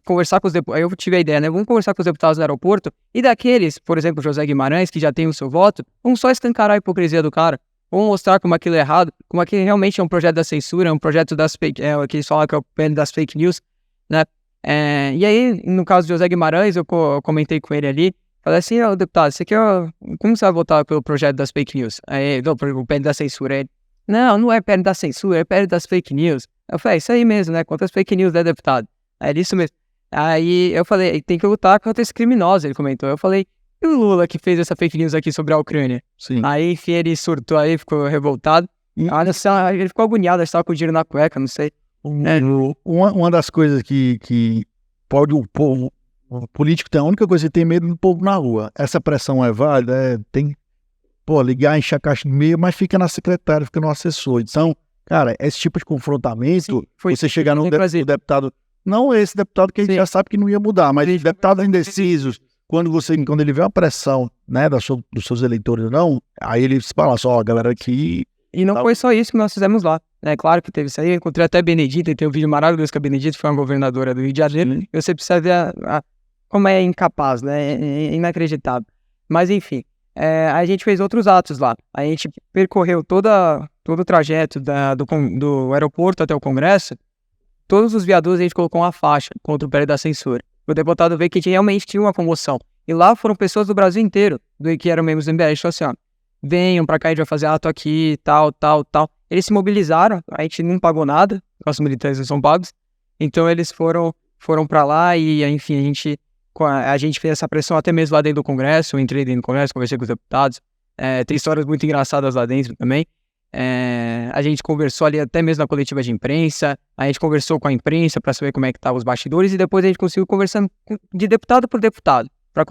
conversar com os deputados. Aí eu tive a ideia, né? Vamos conversar com os deputados do aeroporto e daqueles, por exemplo, José Guimarães, que já tem o seu voto, vamos só escancarar a hipocrisia do cara. Vamos mostrar como aquilo é errado, como aquilo realmente é um projeto da censura, é um projeto das fake, que eles falam que é o PN das fake news, né? E aí, no caso de José Guimarães, eu comentei com ele ali, falei assim, deputado, você quer, como você vai votar pelo projeto das fake news? Aí, não, o PN da censura. Ele, não é PN da censura, é PN das fake news. Eu falei, isso aí mesmo, né? Contra as fake news, né, deputado? É isso mesmo. Aí eu falei, tem que lutar contra esse criminoso, ele comentou. Eu falei, e o Lula que fez essa fake news aqui sobre a Ucrânia? Sim. Aí, enfim, ele surtou aí, ficou revoltado. Ele ficou agoniado, estava com o dinheiro na cueca, não sei. Uma das coisas que o político tem a única coisa que tem medo do povo na rua. Essa pressão é válida, tem, ligar, encher a caixa de e-mail, mas fica na secretária, fica no assessor. Então, cara, esse tipo de confrontamento, você chegar no deputado, não esse deputado que a gente já sabe que não ia mudar, mas deputados indecisos, quando ele vê uma pressão, né, dos seus eleitores, não, aí ele fala só, galera aqui... E não foi só isso que nós fizemos lá, né? Claro que teve isso aí, eu encontrei até a Benedita, e tem um vídeo maravilhoso que a Benedita foi uma governadora do Rio de Janeiro, e você precisa ver como é incapaz, né? É inacreditável. Mas enfim, a gente fez outros atos lá. A gente percorreu todo o trajeto do aeroporto até o Congresso. Todos os viadutos a gente colocou uma faixa contra o prédio da censura. O deputado veio que realmente tinha uma comoção. E lá foram pessoas do Brasil inteiro, que eram membros do MBL, assim, ó, venham pra cá, a gente vai fazer ato aqui, tal. Eles se mobilizaram, a gente não pagou nada, nossos militantes não são pagos. Então eles foram pra lá e, enfim, a gente fez essa pressão até mesmo lá dentro do Congresso. Eu entrei dentro do Congresso, conversei com os deputados. Tem histórias muito engraçadas lá dentro também. A gente conversou ali até mesmo na coletiva de imprensa, a gente conversou com a imprensa para saber como é que estavam os bastidores e depois a gente conseguiu conversar de deputado por deputado para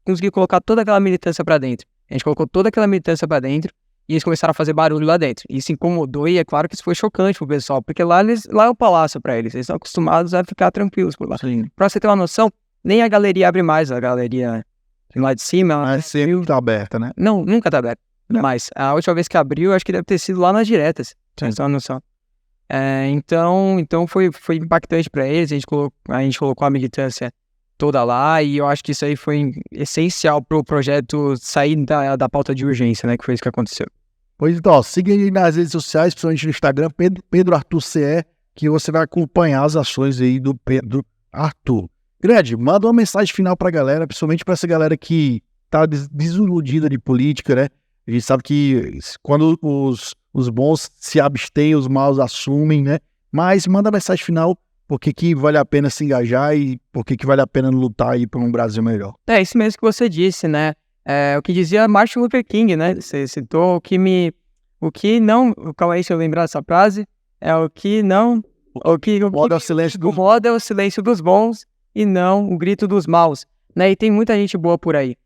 conseguir colocar toda aquela militância para dentro. A gente colocou toda aquela militância para dentro e eles começaram a fazer barulho lá dentro. Isso incomodou e é claro que isso foi chocante pro pessoal, porque lá é o palácio para eles estão acostumados a ficar tranquilos por lá. Para você ter uma noção, nem a galeria abre mais, a galeria lá de cima. Mas sempre tá aberta, né? Não, nunca tá aberta. Mas a última vez que abriu, acho que deve ter sido lá nas diretas. Pra você ter uma noção. Então foi impactante para eles. A gente colocou a militância toda lá e eu acho que isso aí foi essencial pro projeto sair da pauta de urgência, né? Que foi isso que aconteceu. Pois então, siga aí nas redes sociais, principalmente no Instagram, Pedro Arthur CE, que você vai acompanhar as ações aí do Pedro Arthur. Grande, manda uma mensagem final pra galera, principalmente pra essa galera que tá desiludida de política, né? A gente sabe que quando os bons se abstêm, os maus assumem, né? Mas manda a mensagem final, por que vale a pena se engajar e por que vale a pena lutar aí por um Brasil melhor. É isso mesmo que você disse, né? O que dizia Martin Luther King, né? Você citou calma aí, se eu lembrar essa frase, incomoda é o silêncio dos bons e não o grito dos maus, né? E tem muita gente boa por aí.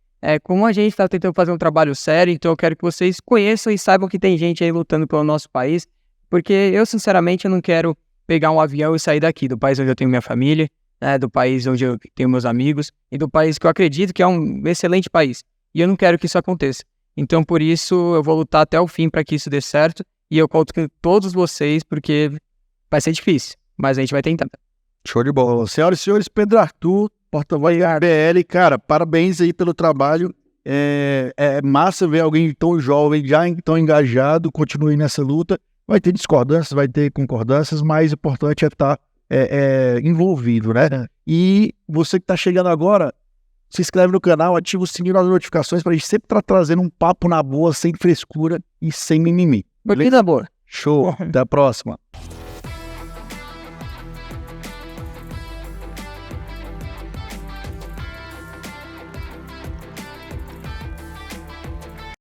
Como a gente está tentando fazer um trabalho sério, então eu quero que vocês conheçam e saibam que tem gente aí lutando pelo nosso país, porque eu, sinceramente, eu não quero pegar um avião e sair daqui, do país onde eu tenho minha família, né, do país onde eu tenho meus amigos, e do país que eu acredito que é um excelente país. E eu não quero que isso aconteça. Então, por isso, eu vou lutar até o fim para que isso dê certo, e eu conto com todos vocês, porque vai ser difícil, mas a gente vai tentar. Show de bola. Senhoras e senhores, Pedro Arthur, porta-voz da BL, cara, parabéns aí pelo trabalho. É massa ver alguém tão jovem, já tão engajado, continue nessa luta. Vai ter discordâncias, vai ter concordâncias, mas o importante é estar envolvido, né? E você que está chegando agora, se inscreve no canal, ativa o sininho das notificações para a gente sempre estar trazendo um papo na boa, sem frescura e sem mimimi. Beleza, boa. Show, até a próxima.